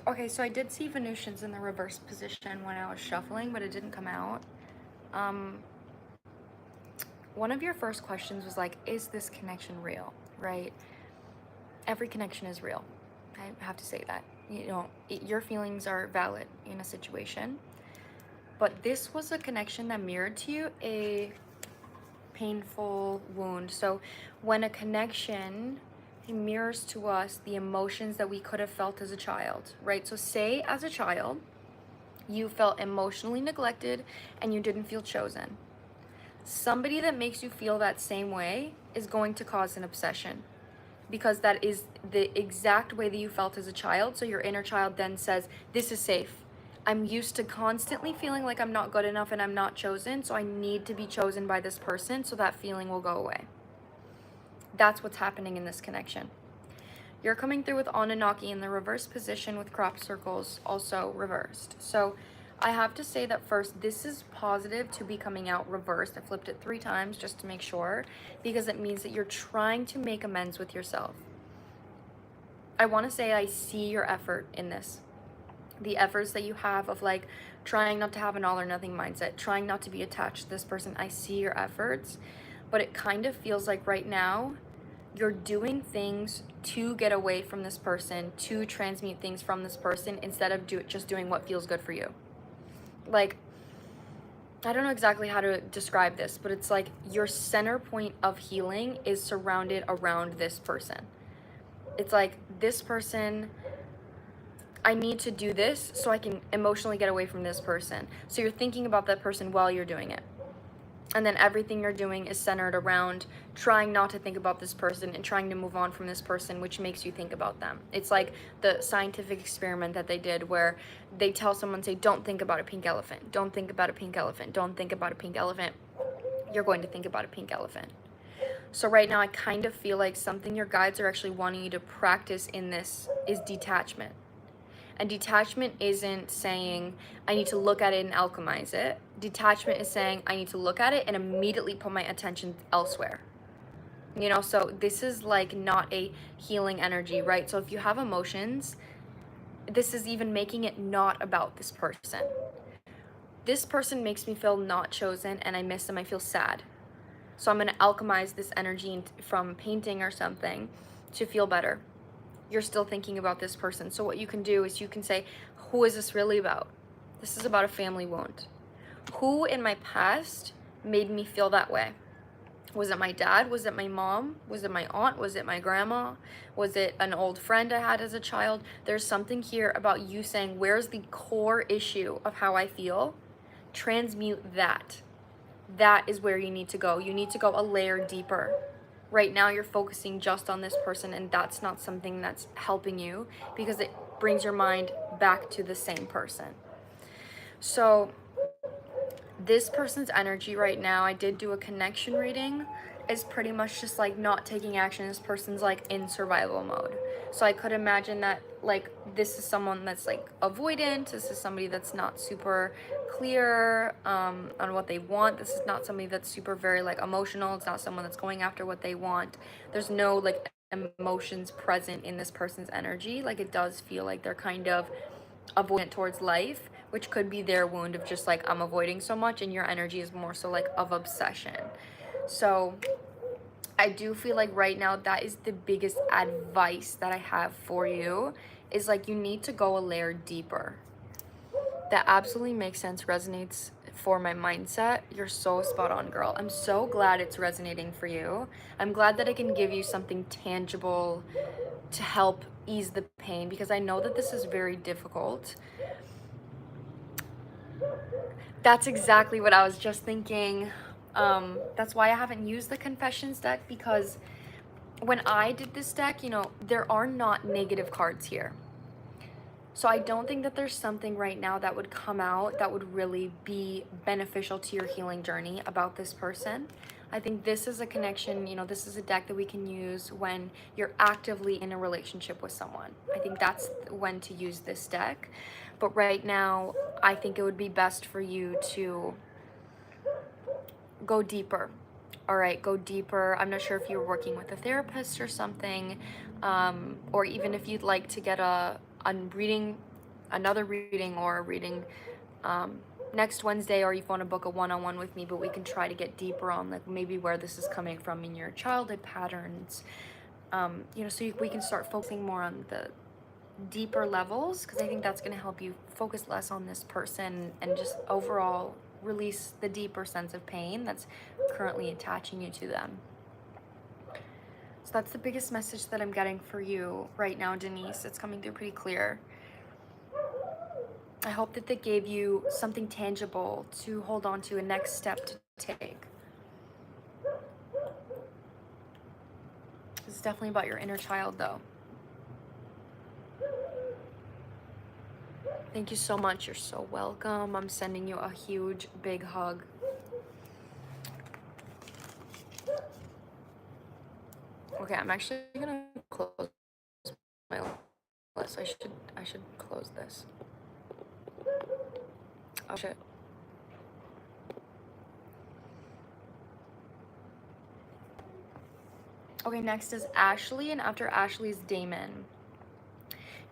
Speaker 1: Okay, so I did see Venusians in the reverse position when I was shuffling, but it didn't come out. One of your first questions was like, is this connection real, right? Every connection is real. I have to say that. You know, your feelings are valid in a situation, but this was a connection that mirrored to you a painful wound. So when a connection mirrors to us the emotions that we could have felt as a child, right? So say as a child, you felt emotionally neglected and you didn't feel chosen. Somebody that makes you feel that same way is going to cause an obsession, because that is the exact way that you felt as a child. So your inner child then says, this is safe. I'm used to constantly feeling like I'm not good enough and I'm not chosen, so I need to be chosen by this person so that feeling will go away. That's what's happening in this connection. You're coming through with Anunnaki in the reverse position with crop circles also reversed. So I have to say that first, this is positive to be coming out reversed. I flipped it 3 times just to make sure, because it means that you're trying to make amends with yourself. I want to say I see your effort in this. The efforts that you have of like trying not to have an all or nothing mindset, trying not to be attached to this person. I see your efforts, but it kind of feels like right now you're doing things to get away from this person, to transmute things from this person instead of just doing what feels good for you. Like, I don't know exactly how to describe this, but it's like your center point of healing is surrounded around this person. It's like, this person, I need to do this so I can emotionally get away from this person. So you're thinking about that person while you're doing it. And then everything you're doing is centered around trying not to think about this person and trying to move on from this person, which makes you think about them. It's like the scientific experiment that they did where they tell someone, say, don't think about a pink elephant, don't think about a pink elephant, don't think about a pink elephant. You're going to think about a pink elephant. So right now I kind of feel like something your guides are actually wanting you to practice in this is detachment. And detachment isn't saying, I need to look at it and alchemize it. Detachment is saying, I need to look at it and immediately put my attention elsewhere. You know, so this is like not a healing energy, right? So if you have emotions, this is even making it not about this person. This person makes me feel not chosen and I miss them, I feel sad. So I'm gonna alchemize this energy from painting or something to feel better. You're still thinking about this person. So what you can do is you can say, who is this really about? This is about a family wound. Who in my past made me feel that way? Was it my dad? Was it my mom? Was it my aunt? Was it my grandma? Was it an old friend I had as a child? There's something here about you saying, where's the core issue of how I feel? Transmute that. That is where you need to go. You need to go a layer deeper. Right now you're focusing just on this person, and that's not something that's helping you because it brings your mind back to the same person. So this person's energy right now, I did do a connection reading, is pretty much just like not taking action. This person's like in survival mode. So I could imagine that like this is someone that's like avoidant. This is somebody that's not super clear on what they want. This is not somebody that's super very like emotional. It's not someone that's going after what they want. There's no like emotions present in this person's energy. Like it does feel like they're kind of avoidant towards life, which could be their wound of just like I'm avoiding so much, and your energy is more so like of obsession. So I do feel like right now that is the biggest advice that I have for you, is like you need to go a layer deeper. That absolutely makes sense, resonates for my mindset. You're so spot on, girl. I'm so glad it's resonating for you. I'm glad that I can give you something tangible to help ease the pain, because I know that this is very difficult. That's exactly what I was just thinking. That's why I haven't used the confessions deck, because when I did this deck, you know, there are not negative cards here. So I don't think that there's something right now that would come out that would really be beneficial to your healing journey about this person. I think this is a connection, you know, this is a deck that we can use when you're actively in a relationship with someone. I think that's when to use this deck. But right now, I think it would be best for you to go deeper. All right, go deeper. I'm not sure if you're working with a therapist or something, or even if you'd like to get another reading or a reading next Wednesday, or if you want to book a one-on-one with me, but we can try to get deeper on like maybe where this is coming from in your childhood patterns, you know, so we can start focusing more on the deeper levels, because I think that's going to help you focus less on this person and just overall release the deeper sense of pain that's currently attaching you to them. So that's the biggest message that I'm getting for you right now, Denise. It's coming through pretty clear. I hope that they gave you something tangible to hold on to, a next step to take. It's definitely about your inner child, though. Thank you so much. You're so welcome. I'm sending you a huge, big hug. Okay, I'm actually gonna close my list. I should close this. Oh shit. Okay, next is Ashley, and after Ashley is Damon.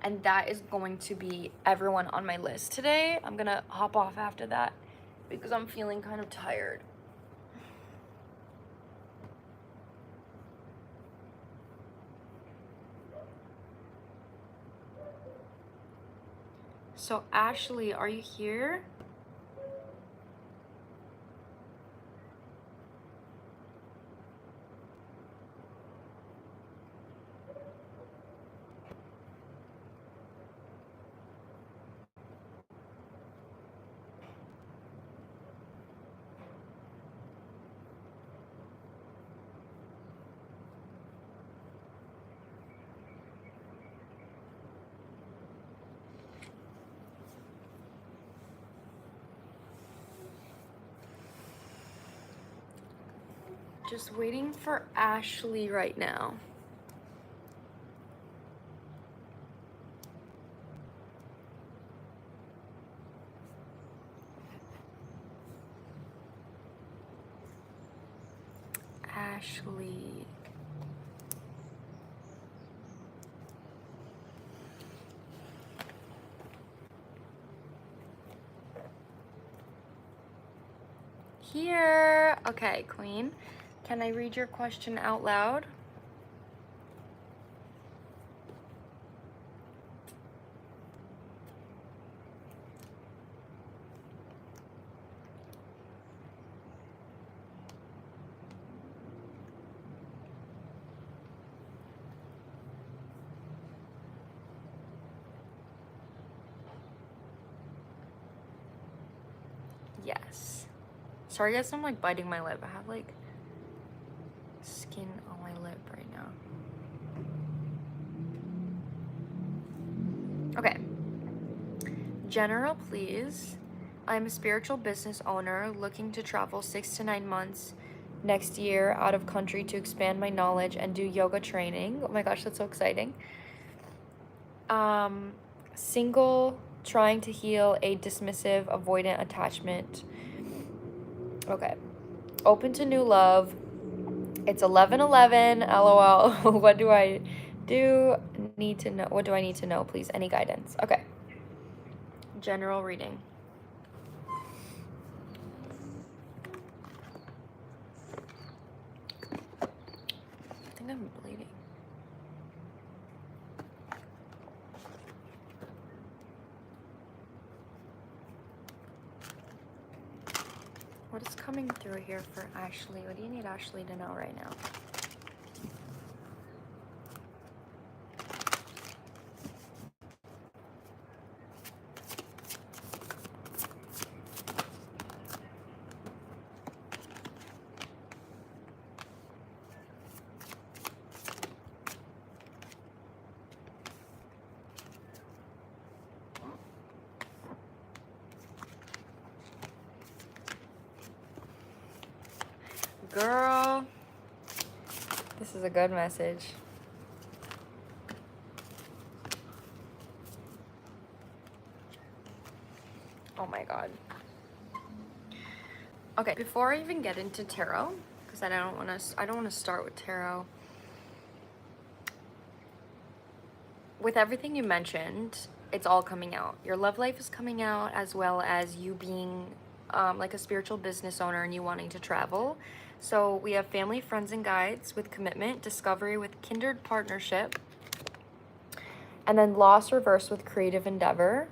Speaker 1: And that is going to be everyone on my list today. I'm gonna hop off after that because I'm feeling kind of tired. So Ashley, are you here? Just waiting for Ashley right now. Ashley. Here. Okay, Queen. Can I read your question out loud? Yes. Sorry guys, I'm like biting my lip. I have like skin on my lip right now. Okay. General, please. I'm a spiritual business owner looking to travel 6 to 9 months next year out of country to expand my knowledge and do yoga training. Oh my gosh, that's so exciting. Single, trying to heal a dismissive, avoidant attachment. Okay. Open to new love. It's 11:11. LOL. What do I need to know? What do I need to know, please? Any guidance? Okay. General reading. I think I'm bleeding. What is coming through here for Ashley? What do you need Ashley to know right now? Girl, this is a good message. Oh my God. Okay, before I even get into tarot, because I don't want to start with tarot. With everything you mentioned, it's all coming out. Your love life is coming out, as well as you being like a spiritual business owner and you wanting to travel. So we have family, friends, and guides with commitment, discovery with kindred partnership, and then loss reversed with creative endeavor.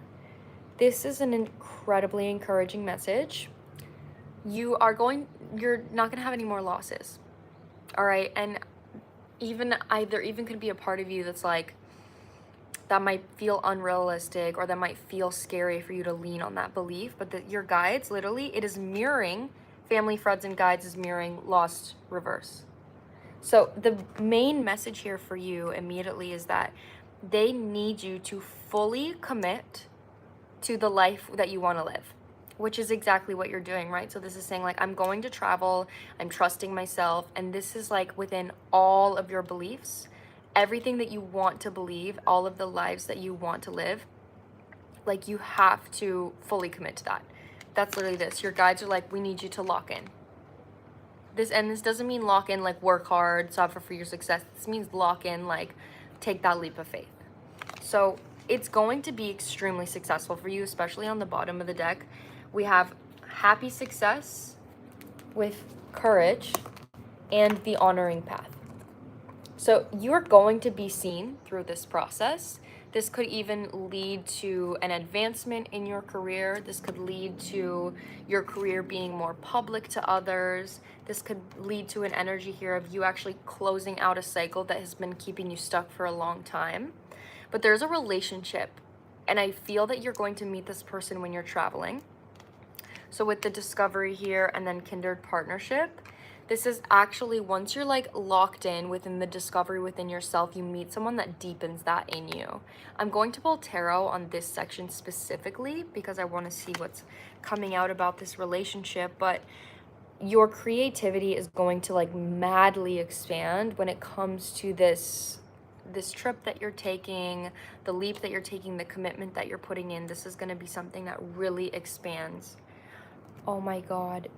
Speaker 1: This is an incredibly encouraging message. You're not going to have any more losses. All right. And there even could be a part of you that's like, that might feel unrealistic or that might feel scary for you to lean on that belief. But your guides, literally, it is mirroring family, friends, and guides is mirroring lost reverse. So the main message here for you immediately is that they need you to fully commit to the life that you want to live, which is exactly what you're doing, right? So this is saying like, I'm going to travel, I'm trusting myself, and this is like within all of your beliefs, everything that you want to believe, all of the lives that you want to live, like you have to fully commit to that. That's literally this. Your guides are like, we need you to lock in. This doesn't mean lock in like work hard, suffer for your success. This means lock in, like take that leap of faith. So it's going to be extremely successful for you, especially on the bottom of the deck. We have happy success with courage and the honoring path. So you're going to be seen through this process. This could even lead to an advancement in your career. This could lead to your career being more public to others. This could lead to an energy here of you actually closing out a cycle that has been keeping you stuck for a long time. But there's a relationship, and I feel that you're going to meet this person when you're traveling. So with the discovery here and then kindred partnership, this is actually, once you're like locked in within the discovery within yourself, you meet someone that deepens that in you. I'm going to pull tarot on this section specifically because I want to see what's coming out about this relationship. But your creativity is going to like madly expand when it comes to this trip that you're taking, the leap that you're taking, the commitment that you're putting in. This is going to be something that really expands. Oh my God.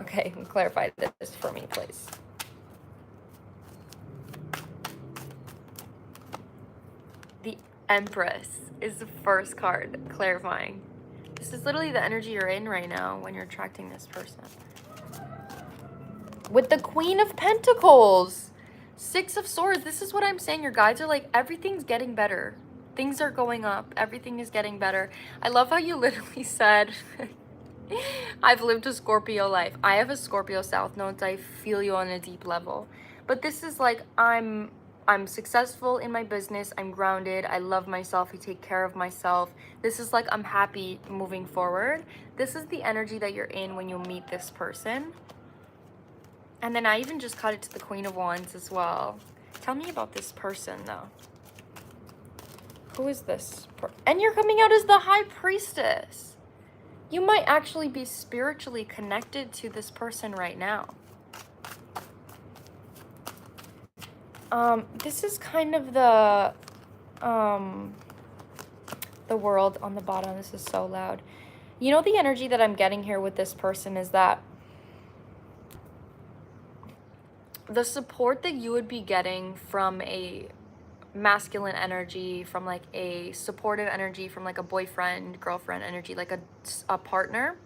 Speaker 1: Okay, clarify this for me, please. The Empress is the first card, clarifying. This is literally the energy you're in right now when you're attracting this person. With the Queen of Pentacles, Six of Swords. This is what I'm saying. Your guides are like, everything's getting better. Things are going up. Everything is getting better. I love how you literally said, I've lived a Scorpio life. I have a Scorpio South Node. I feel you on a deep level. But this is like, I'm successful in my business. I'm grounded. I love myself. I take care of myself. This is like, I'm happy moving forward. This is the energy that you're in when you meet this person. And then I even just cut it to the Queen of Wands as well. Tell me about this person though. Who is this? And you're coming out as the High Priestess. You might actually be spiritually connected to this person right now. This is kind of the world on the bottom. This is so loud. You know, the energy that I'm getting here with this person is that the support that you would be getting from a masculine energy, from like a supportive energy, from like a boyfriend, girlfriend energy, like a partner,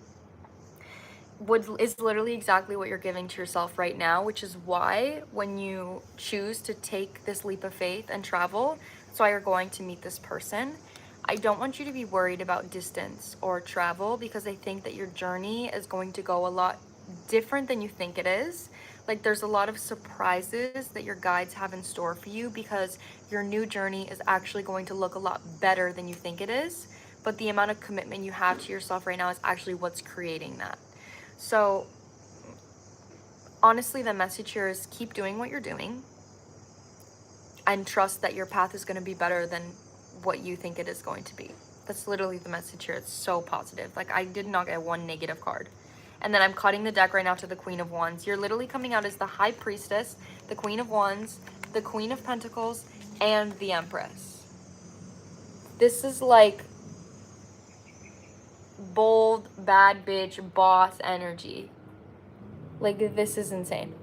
Speaker 1: is literally exactly what you're giving to yourself right now, which is why when you choose to take this leap of faith and travel, that's why you're going to meet this person. I don't want you to be worried about distance or travel, because I think that your journey is going to go a lot different than you think it is. Like, there's a lot of surprises that your guides have in store for you, because your new journey is actually going to look a lot better than you think it is. But the amount of commitment you have to yourself right now is actually what's creating that. So honestly, the message here is keep doing what you're doing and trust that your path is going to be better than what you think it is going to be. That's literally the message here. It's so positive. Like, I did not get one negative card. And then I'm cutting the deck right now to the Queen of Wands. You're literally coming out as the High Priestess, the Queen of Wands, the Queen of Pentacles, and the Empress. This is like bold, bad bitch, boss energy. Like, this is insane.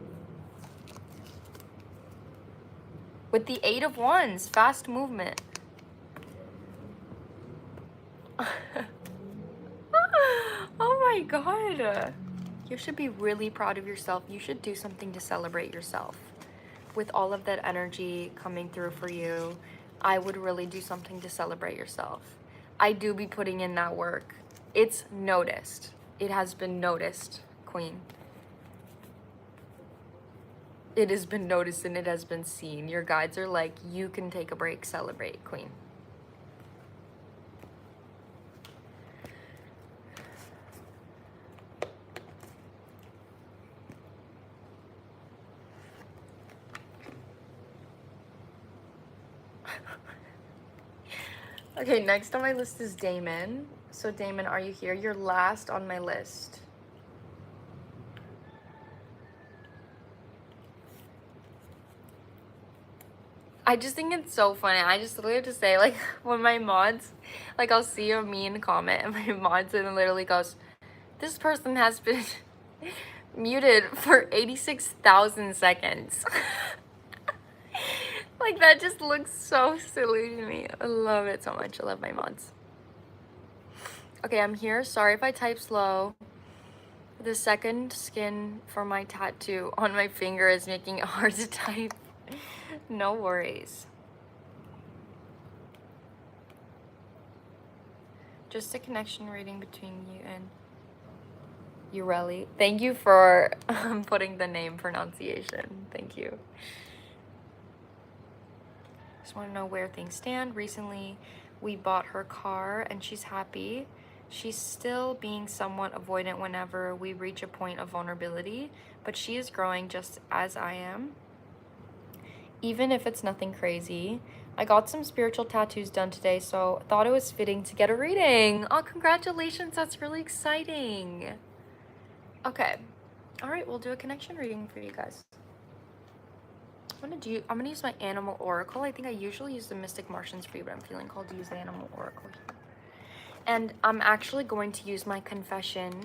Speaker 1: With the Eight of Wands, fast movement. Oh my God. You should be really proud of yourself. You should do something to celebrate yourself. With all of that energy coming through for you, I would really do something to celebrate yourself. I do be putting in that work. It's noticed. It has been noticed, Queen. It has been noticed and it has been seen. Your guides are like, you can take a break, celebrate, Queen. Okay, next on my list is Damon. So Damon, are you here? You're last on my list. I just think it's so funny. I just literally have to say, like, when my mods, like, I'll see a mean comment and my mods and it literally goes, this person has been muted for 86,000 seconds. Like, that just looks so silly to me. I love it so much. I love my mods. Okay, I'm here. Sorry if I type slow. The second skin for my tattoo on my finger is making it hard to type. No worries. Just a connection reading between you and Ureli. Thank you for putting the name pronunciation. Thank you. Just want to know where things stand. Recently, we bought her car and she's happy. She's still being somewhat avoidant whenever we reach a point of vulnerability, but she is growing just as I am. Even if it's nothing crazy. I got some spiritual tattoos done today, so thought it was fitting to get a reading. Oh, congratulations. That's really exciting. Okay. All right, we'll do a connection reading for you guys. I'm gonna use my animal oracle. I think I usually use the Mystic Martians for you, but I'm feeling called to use the animal oracle here. And I'm actually going to use my confession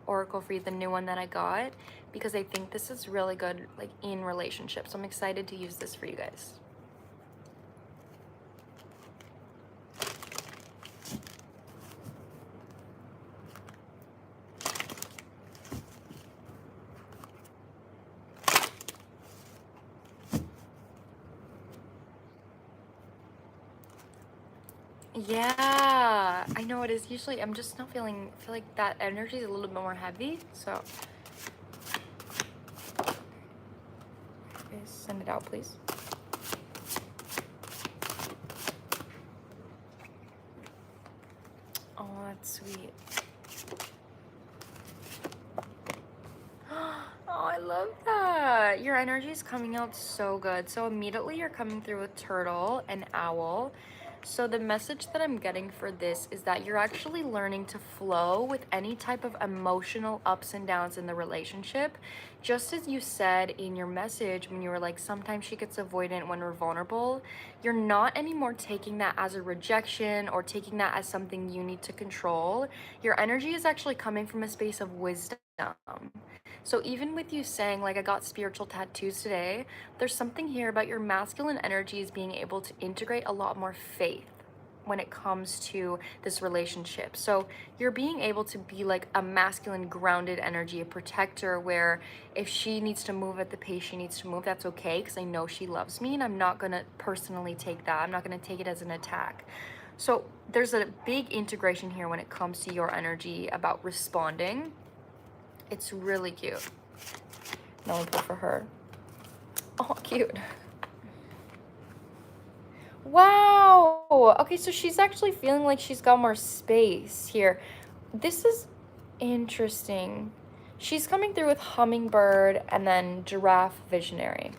Speaker 1: oracle for you, the new one that I got, because I think this is really good, like in relationships. So I'm excited to use this for you guys. Yeah, I know it is. Usually I'm just not feeling, I feel like that energy is a little bit more heavy. So send it out, please. Oh, that's sweet. Oh, I love that. Your energy is coming out so good. So immediately you're coming through with turtle and owl. So the message that I'm getting for this is that you're actually learning to flow with any type of emotional ups and downs in the relationship. Just as you said in your message when you were like, sometimes she gets avoidant when we're vulnerable, you're not anymore taking that as a rejection or taking that as something you need to control. Your energy is actually coming from a space of wisdom. So even with you saying like I got spiritual tattoos today, there's something here about your masculine energies being able to integrate a lot more faith when it comes to this relationship. So you're being able to be like a masculine grounded energy, a protector, where if she needs to move at the pace she needs to move, that's okay, because I know she loves me and I'm not going to personally take that. I'm not going to take it as an attack. So there's a big integration here when it comes to your energy about responding. It's really cute. Now I'll pull for her. Oh, cute. Wow. Okay, so she's actually feeling like she's got more space here. This is interesting. She's coming through with hummingbird and then giraffe visionary.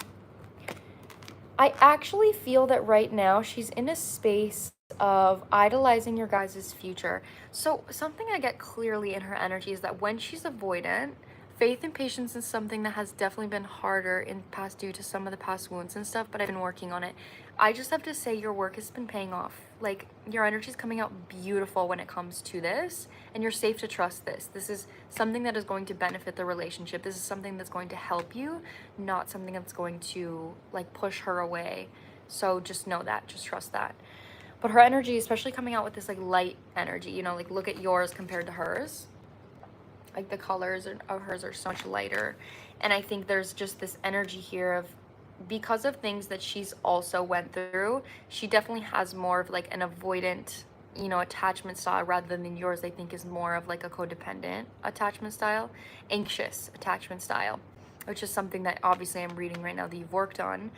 Speaker 1: I actually feel that right now she's in a space of idolizing your guys' future. So something I get clearly in her energy is that when she's avoidant, faith and patience is something that has definitely been harder in past due to some of the past wounds and stuff, but I've been working on it. I just have to say your work has been paying off. Like, your energy is coming out beautiful when it comes to this, and you're safe to trust this. This is something that is going to benefit the relationship. This is something that's going to help you, not something that's going to like push her away. So just know that, just trust that. But her energy, especially coming out with this like light energy, you know, like look at yours compared to hers. Like the colors of hers are so much lighter. And I think there's just this energy here of, because of things that she's also went through, she definitely has more of like an avoidant, you know, attachment style rather than yours. I think is more of like a codependent attachment style, anxious attachment style, which is something that obviously I'm reading right now that you've worked on.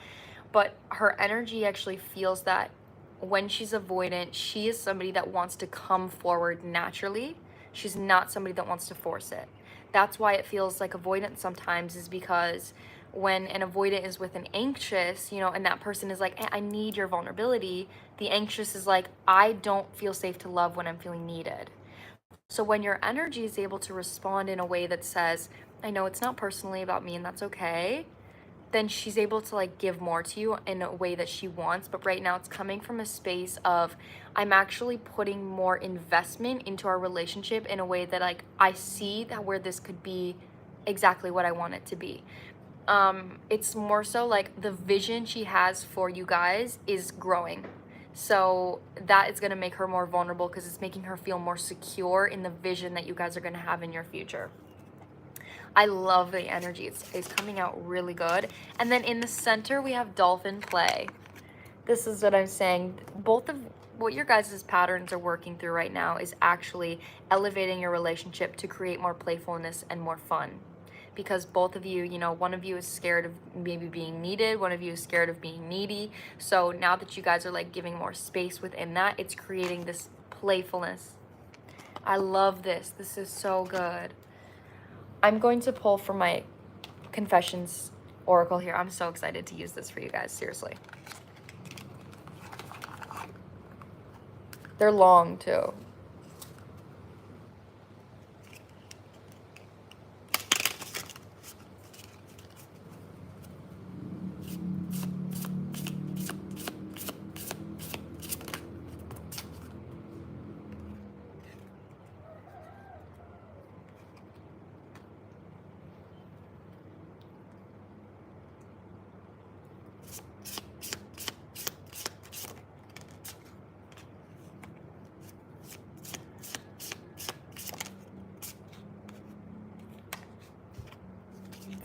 Speaker 1: But her energy actually feels that when she's avoidant, she is somebody that wants to come forward naturally. She's not somebody that wants to force it. That's why it feels like avoidant sometimes, is because when an avoidant is with an anxious, you know, and that person is like, hey, I need your vulnerability, the anxious is like, I don't feel safe to love when I'm feeling needed. So when your energy is able to respond in a way that says, I know it's not personally about me and that's okay, then she's able to like give more to you in a way that she wants. But right now it's coming from a space of, I'm actually putting more investment into our relationship in a way that like I see that where this could be exactly what I want it to be. It's more so like the vision she has for you guys is growing. So that is going to make her more vulnerable because it's making her feel more secure in the vision that you guys are going to have in your future. I love the energy. It's coming out really good. And then in the center, we have dolphin play. This is what I'm saying. Both of what your guys' patterns are working through right now is actually elevating your relationship to create more playfulness and more fun. Because both of you, you know, one of you is scared of maybe being needed, one of you is scared of being needy. So now that you guys are like giving more space within that, it's creating this playfulness. I love this. This is so good. I'm going to pull from my confessions oracle here. I'm so excited to use this for you guys, seriously. They're long too.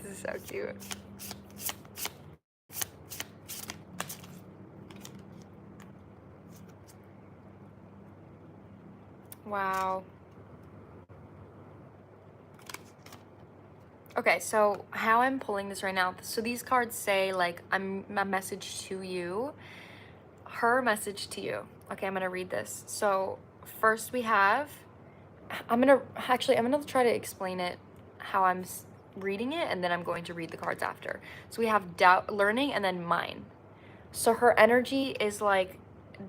Speaker 1: This is so cute. Wow. Okay, so how I'm pulling this right now, so these cards say like I'm a message to you, her message to you. Okay, I'm gonna read this. So first we have, I'm gonna try to explain it how I'm reading it, and then I'm going to read the cards after. So we have doubt, learning, and then mine. So her energy is like,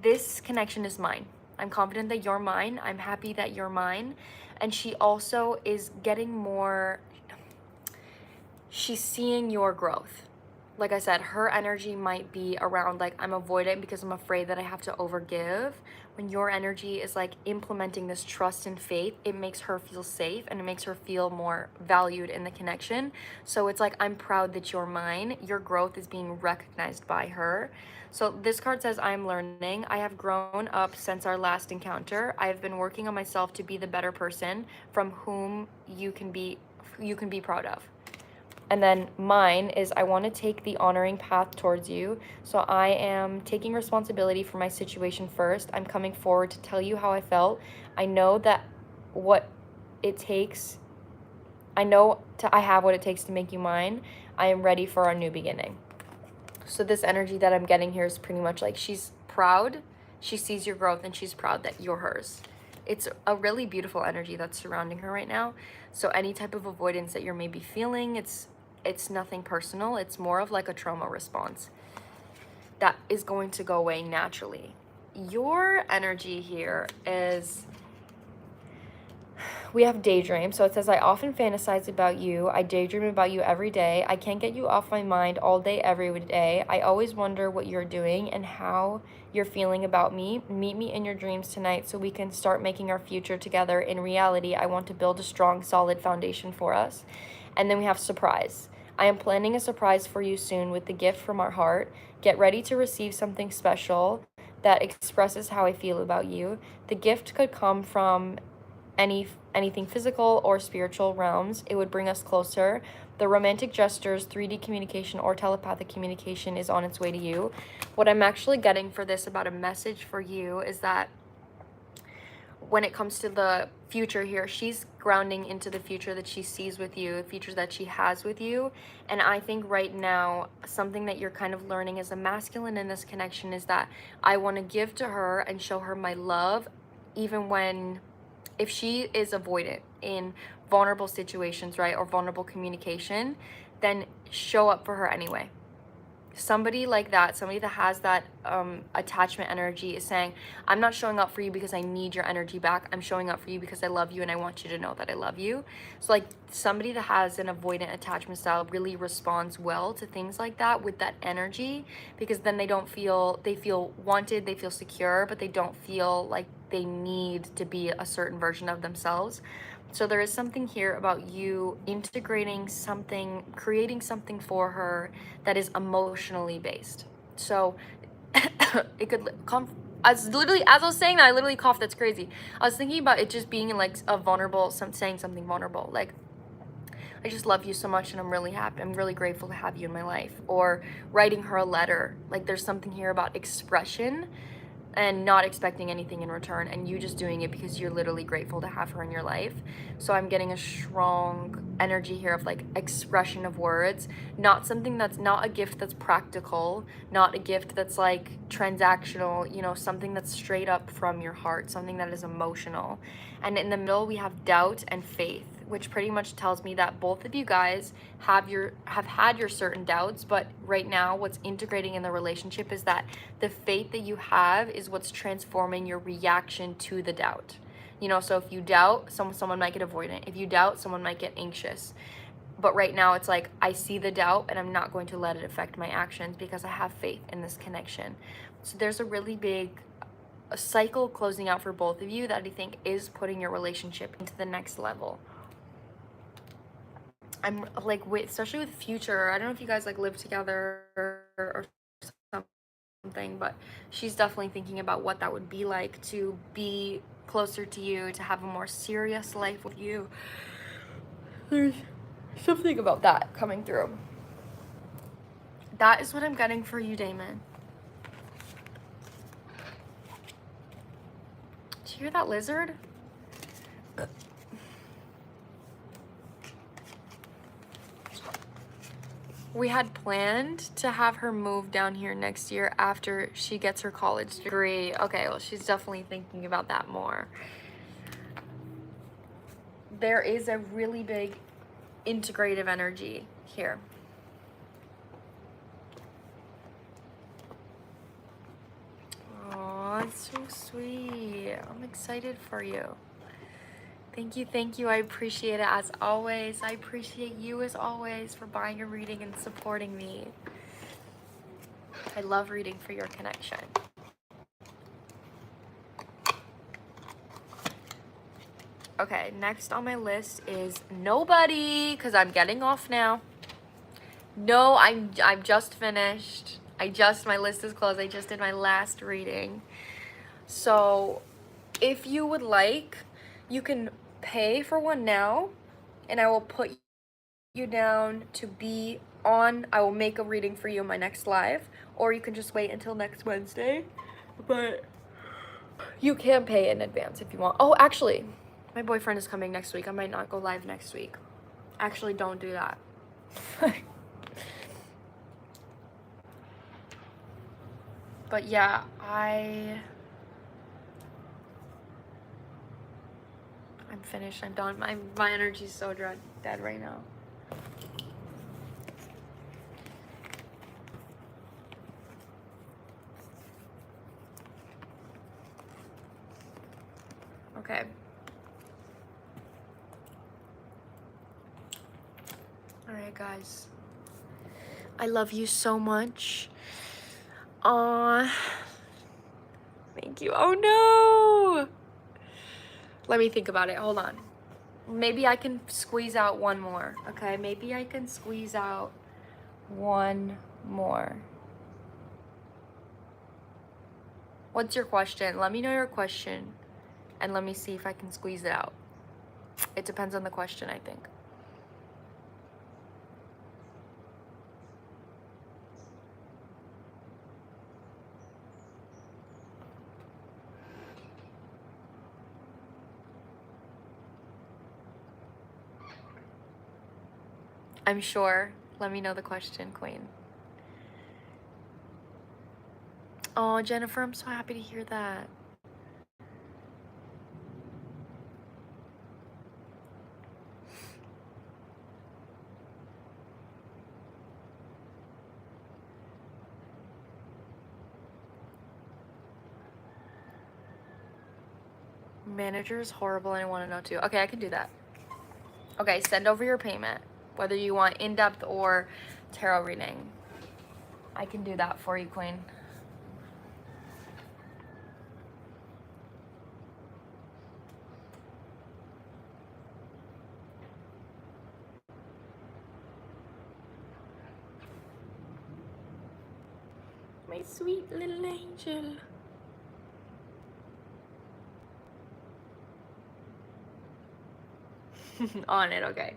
Speaker 1: this connection is mine. I'm confident that you're mine. I'm happy that you're mine. And she also is getting more, she's seeing your growth. Like I said, her energy might be around like, I'm avoidant because I'm afraid that I have to overgive. When your energy is like implementing this trust and faith, it makes her feel safe and it makes her feel more valued in the connection. So it's like, I'm proud that you're mine. Your growth is being recognized by her. So this card says, I'm learning. I have grown up since our last encounter. I have been working on myself to be the better person from whom you can be proud of. And then mine is, I want to take the honoring path towards you. So I am taking responsibility for my situation first. I'm coming forward to tell you how I felt. I know that what it takes, I have what it takes to make you mine. I am ready for our new beginning. So this energy that I'm getting here is pretty much like, she's proud. She sees your growth and she's proud that you're hers. It's a really beautiful energy that's surrounding her right now. So any type of avoidance that you're maybe feeling, it's nothing personal. It's more of like a trauma response that is going to go away naturally. Your energy here is, we have daydream. So it says, I often fantasize about you. I daydream about you every day. I can't get you off my mind all day, every day. I always wonder what you're doing and how you're feeling about me. Meet me in your dreams tonight so we can start making our future together. In reality, I want to build a strong, solid foundation for us. And then we have surprise. I am planning a surprise for you soon with the gift from our heart. Get ready to receive something special that expresses how I feel about you. The gift could come from anything physical or spiritual realms. It would bring us closer. The romantic gestures, 3D communication, or telepathic communication is on its way to you. What I'm actually getting for this about a message for you is that when it comes to the future here, she's grounding into the future that she sees with you, the future that she has with you. And I think right now, something that you're kind of learning as a masculine in this connection is that I want to give to her and show her my love, even when, if she is avoidant in vulnerable situations, right, or vulnerable communication, then show up for her anyway. Somebody like that, somebody that has that attachment energy is saying, I'm not showing up for you because I need your energy back. I'm showing up for you because I love you and I want you to know that I love you. So like, somebody that has an avoidant attachment style really responds well to things like that with that energy, because then they feel wanted, they feel secure, but they don't feel like they need to be a certain version of themselves. So there is something here about you integrating something, creating something for her that is emotionally based. So it could come, as I was saying that, I literally coughed. That's crazy. I was thinking about it just being in like a vulnerable, saying something vulnerable, like, I just love you so much and I'm really happy, I'm really grateful to have you in my life. Or writing her a letter. Like, there's something here about expression and not expecting anything in return, and you just doing it because you're literally grateful to have her in your life. So I'm getting a strong energy here of like expression of words, not something that's not a gift that's practical, not a gift that's like transactional, you know, something that's straight up from your heart, something that is emotional. And in the middle we have doubt and faith, which pretty much tells me that both of you guys have had your certain doubts, but right now what's integrating in the relationship is that the faith that you have is what's transforming your reaction to the doubt. You know, so if you doubt, someone might get avoidant. If you doubt, someone might get anxious. But right now it's like, I see the doubt and I'm not going to let it affect my actions because I have faith in this connection. So there's a really big cycle closing out for both of you that I think is putting your relationship into the next level. I'm like, especially with future, I don't know if you guys like live together or something, but she's definitely thinking about what that would be like to be closer to you, to have a more serious life with you. There's something about that coming through. That is what I'm getting for you, Damon. Did you hear that lizard? We had planned to have her move down here next year after she gets her college degree. Okay, well, she's definitely thinking about that more. There is a really big integrative energy here. Oh, that's so sweet. I'm excited for you. Thank you, thank you. I appreciate it as always. I appreciate you as always for buying a reading and supporting me. I love reading for your connection. Okay, next on my list is nobody, because I'm getting off now. No, I'm just finished. My list is closed. I just did my last reading. So if you would like, you can pay for one now, and I will put you down to be on. I will make a reading for you in my next live, or you can just wait until next Wednesday. But you can pay in advance if you want. Oh, actually, my boyfriend is coming next week. I might not go live next week. Actually, don't do that. But yeah, I'm finished. I'm done. My energy's so dead right now. Okay. All right, guys. I love you so much. Aw. Thank you. Oh no. Let me think about it. Hold on. Maybe I can squeeze out one more. Okay, maybe I can squeeze out one more. What's your question? Let me know your question and let me see if I can squeeze it out. It depends on the question, I think. I'm sure. Let me know the question, Queen. Oh, Jennifer, I'm so happy to hear that. Manager is horrible and I want to know too. Okay, I can do that. Okay, send over your payment, whether you want in-depth or tarot reading. I can do that for you, Queen. My sweet little angel. On it, okay.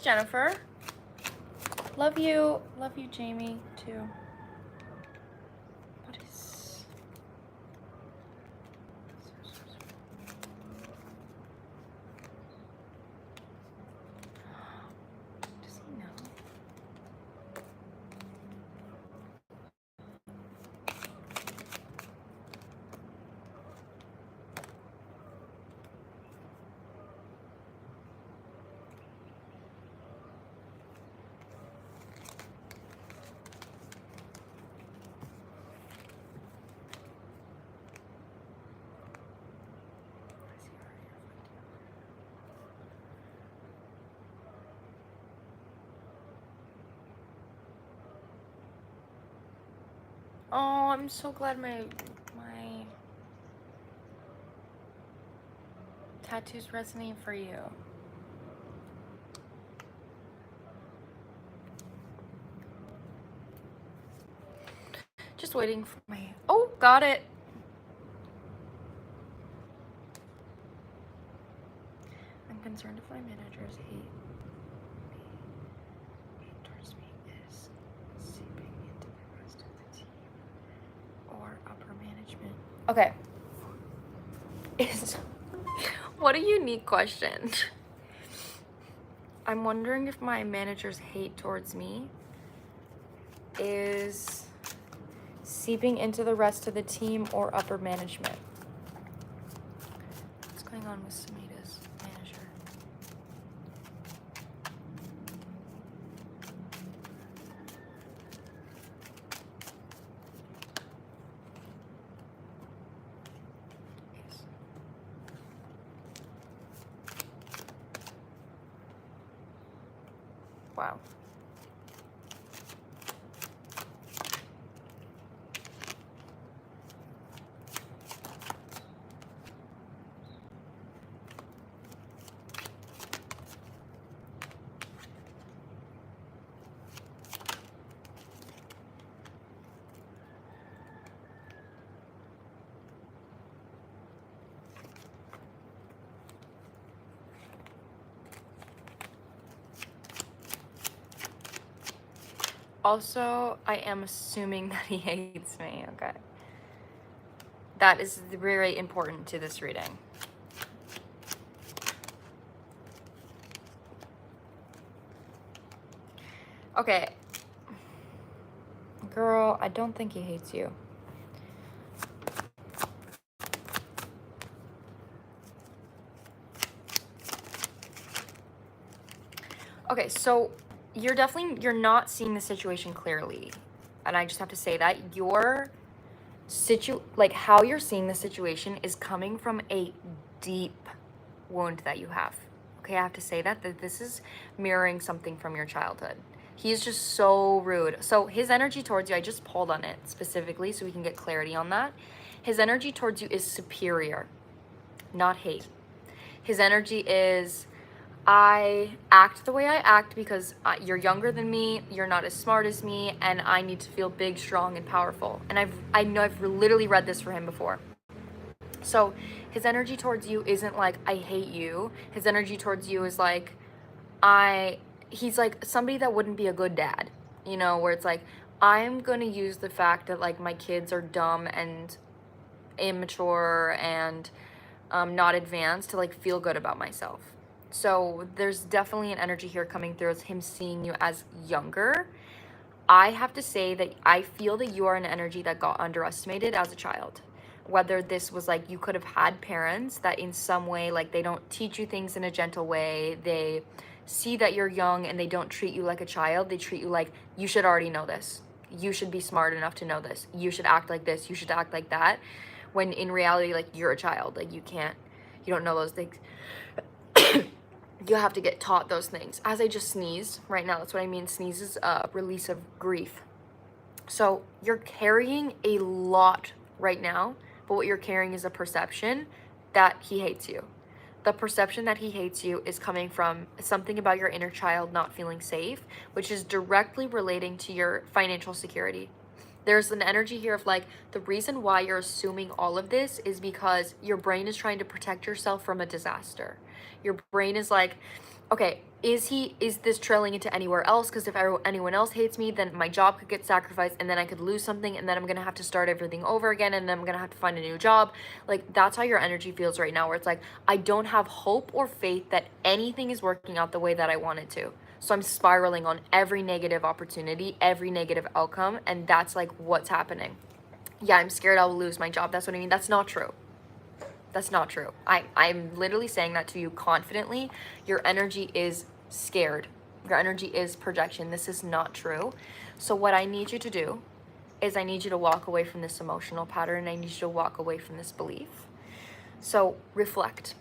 Speaker 1: Jennifer. Love you. Love you, Jamie, too. What is... Does he know? Oh, I'm so glad my tattoos resonate for you. Just waiting for my... Oh, got it. I'm concerned if my managers hate towards me is seeping into the rest of the team or upper management. Okay. What a unique question. I'm wondering if my manager's hate towards me is seeping into the rest of the team or upper management. What's going on with Samita's manager? Yes. Wow. Also, I am assuming that he hates me, okay? That is very important to this reading. Okay. Girl, I don't think he hates you. Okay, so you're not seeing the situation clearly. And I just have to say that how you're seeing the situation is coming from a deep wound that you have. Okay, I have to say that this is mirroring something from your childhood. He's just so rude. So his energy towards you, I just pulled on it specifically so we can get clarity on that. His energy towards you is superior, not hate. His energy is, I act the way I act because you're younger than me, you're not as smart as me, and I need to feel big, strong, and powerful. And I know I've literally read this for him before. So his energy towards you isn't like, I hate you. His energy towards you is like, he's like somebody that wouldn't be a good dad, you know, where it's like, I'm gonna use the fact that like my kids are dumb and immature and not advanced to like feel good about myself. So there's definitely an energy here coming through as him seeing you as younger. I have to say that I feel that you are an energy that got underestimated as a child. Whether this was like you could have had parents that in some way, like they don't teach you things in a gentle way. They see that you're young and they don't treat you like a child. They treat you like, you should already know this. You should be smart enough to know this. You should act like this. You should act like that. When in reality, like you're a child, like you don't know those things. You have to get taught those things. As I just sneezed right now, that's what I mean. Sneeze is a release of grief. So you're carrying a lot right now, but what you're carrying is a perception that he hates you. The perception that he hates you is coming from something about your inner child not feeling safe, which is directly relating to your financial security. There's an energy here of like, the reason why you're assuming all of this is because your brain is trying to protect yourself from a disaster. Your brain is like, okay, is this trailing into anywhere else? Because if anyone else hates me, then my job could get sacrificed, and then I could lose something, and then I'm gonna have to start everything over again, and then I'm gonna have to find a new job. Like, that's how your energy feels right now, where it's like, I don't have hope or faith that anything is working out the way that I want it to. So I'm spiraling on every negative opportunity, every negative outcome, and that's like what's happening. Yeah, I'm scared I'll lose my job. That's what I mean. That's not true. That's not true. I'm literally saying that to you confidently. Your energy is scared. Your energy is projection. This is not true. So what I need you to do is I need you to walk away from this emotional pattern. I need you to walk away from this belief. So reflect.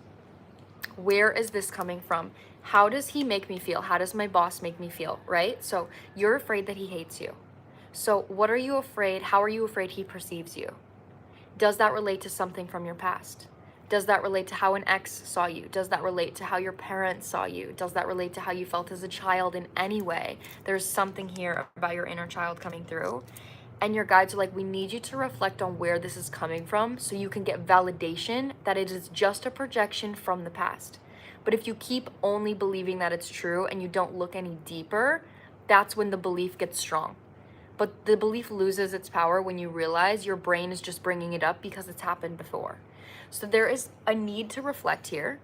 Speaker 1: Where is this coming from? How does he make me feel? How does my boss make me feel, right? So you're afraid that he hates you. So what are you afraid? How are you afraid he perceives you? Does that relate to something from your past? Does that relate to how an ex saw you? Does that relate to how your parents saw you? Does that relate to how you felt as a child in any way? There's something here about your inner child coming through. And your guides are like, we need you to reflect on where this is coming from so you can get validation that it is just a projection from the past. But if you keep only believing that it's true and you don't look any deeper, that's when the belief gets strong. But the belief loses its power when you realize your brain is just bringing it up because it's happened before. So there is a need to reflect here.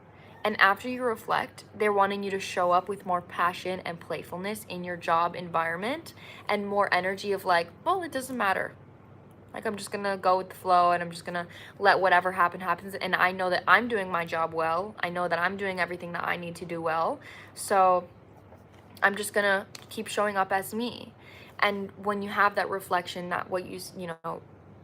Speaker 1: And after you reflect, they're wanting you to show up with more passion and playfulness in your job environment and more energy of like, well, it doesn't matter. Like, I'm just going to go with the flow and I'm just going to let whatever happens. And I know that I'm doing my job well. I know that I'm doing everything that I need to do well. So I'm just going to keep showing up as me. And when you have that reflection, that what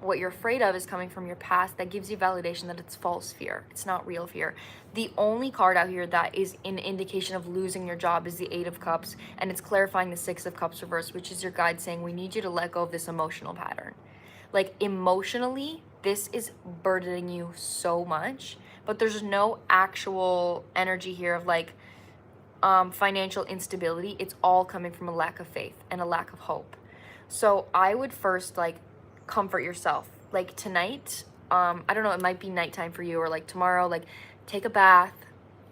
Speaker 1: what you're afraid of is coming from your past, that gives you validation that it's false fear. It's not real fear. The only card out here that is an indication of losing your job is the Eight of Cups, and it's clarifying the Six of Cups reverse, which is your guide saying, we need you to let go of this emotional pattern. Like, emotionally, this is burdening you so much, but there's no actual energy here of like financial instability. It's all coming from a lack of faith and a lack of hope. So I would first like comfort yourself. Like tonight, I don't know, it might be nighttime for you, or like tomorrow, like take a bath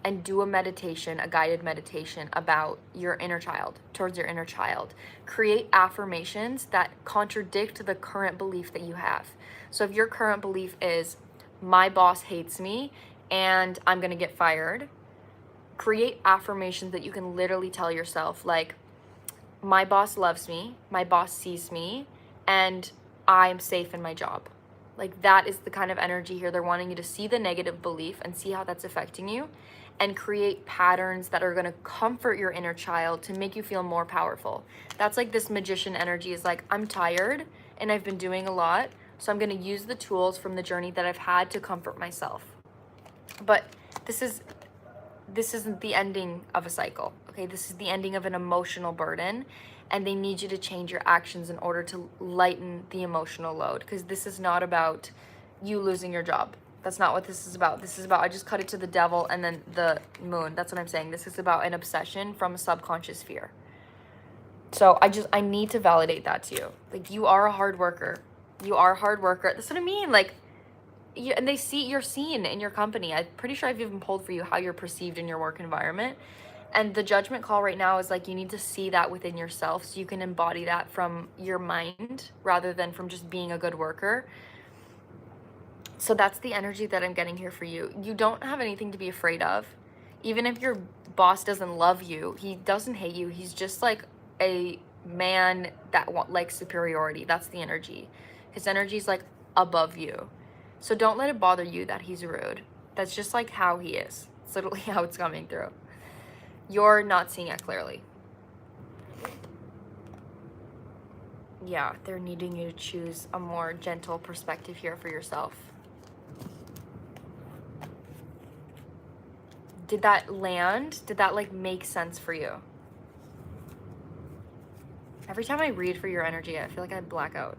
Speaker 1: and do a meditation, a guided meditation about your inner child, towards your inner child. Create affirmations that contradict the current belief that you have. So if your current belief is, my boss hates me and I'm gonna get fired, create affirmations that you can literally tell yourself, like, my boss loves me, my boss sees me, and I'm safe in my job. Like, that is the kind of energy here. They're wanting you to see the negative belief and see how that's affecting you, and create patterns that are going to comfort your inner child to make you feel more powerful. That's like this magician energy is like, I'm tired and I've been doing a lot, so I'm going to use the tools from the journey that I've had to comfort myself. But this isn't the ending of a cycle, okay? This is the ending of an emotional burden, and they need you to change your actions in order to lighten the emotional load, because this is not about you losing your job. That's not what this is about. This is about, I just cut it to the devil and then the moon. That's what I'm saying. This is about an obsession from a subconscious fear. So I need to validate that to you. Like, you are a hard worker. You are a hard worker. That's what I mean. Like, and they see you're seen in your company. I'm pretty sure I've even pulled for you how you're perceived in your work environment. And the judgment call right now is like, you need to see that within yourself so you can embody that from your mind rather than from just being a good worker. So that's the energy that I'm getting here for you. You don't have anything to be afraid of. Even if your boss doesn't love you, he doesn't hate you. He's just like a man that likes superiority. That's the energy. His energy is like above you. So don't let it bother you that he's rude. That's just like how he is. It's literally how it's coming through. You're not seeing it clearly. Yeah, they're needing you to choose a more gentle perspective here for yourself. Did that land? Did that like make sense for you? Every time I read for your energy, I feel like I black out.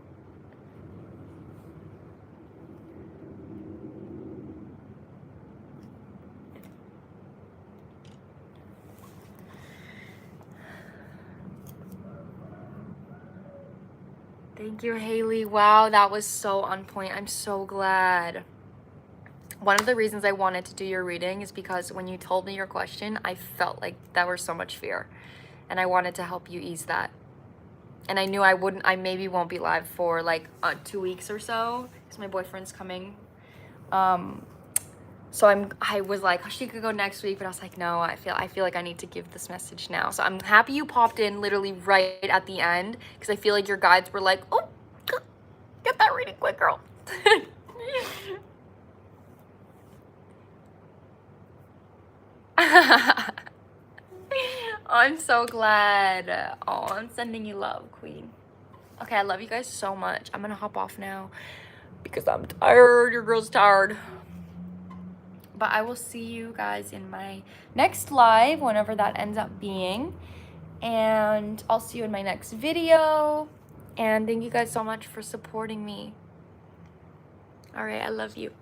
Speaker 1: Thank you, Hailey. Wow, that was so on point. I'm so glad. one of the reasons I wanted to do your reading is because when you told me your question, I felt like there was so much fear, and I wanted to help you ease that. And I knew I maybe won't be live for like 2 weeks or so because my boyfriend's coming. So I was like, oh, she could go next week, but I was like, no, I feel like I need to give this message now. So I'm happy you popped in literally right at the end, because I feel like your guides were like, oh, get that reading quick, girl. I'm so glad. Oh, I'm sending you love, queen. Okay, I love you guys so much. I'm gonna hop off now because I'm tired. Your girl's tired. But I will see you guys in my next live, whenever that ends up being. And I'll see you in my next video. And thank you guys so much for supporting me. All right, I love you.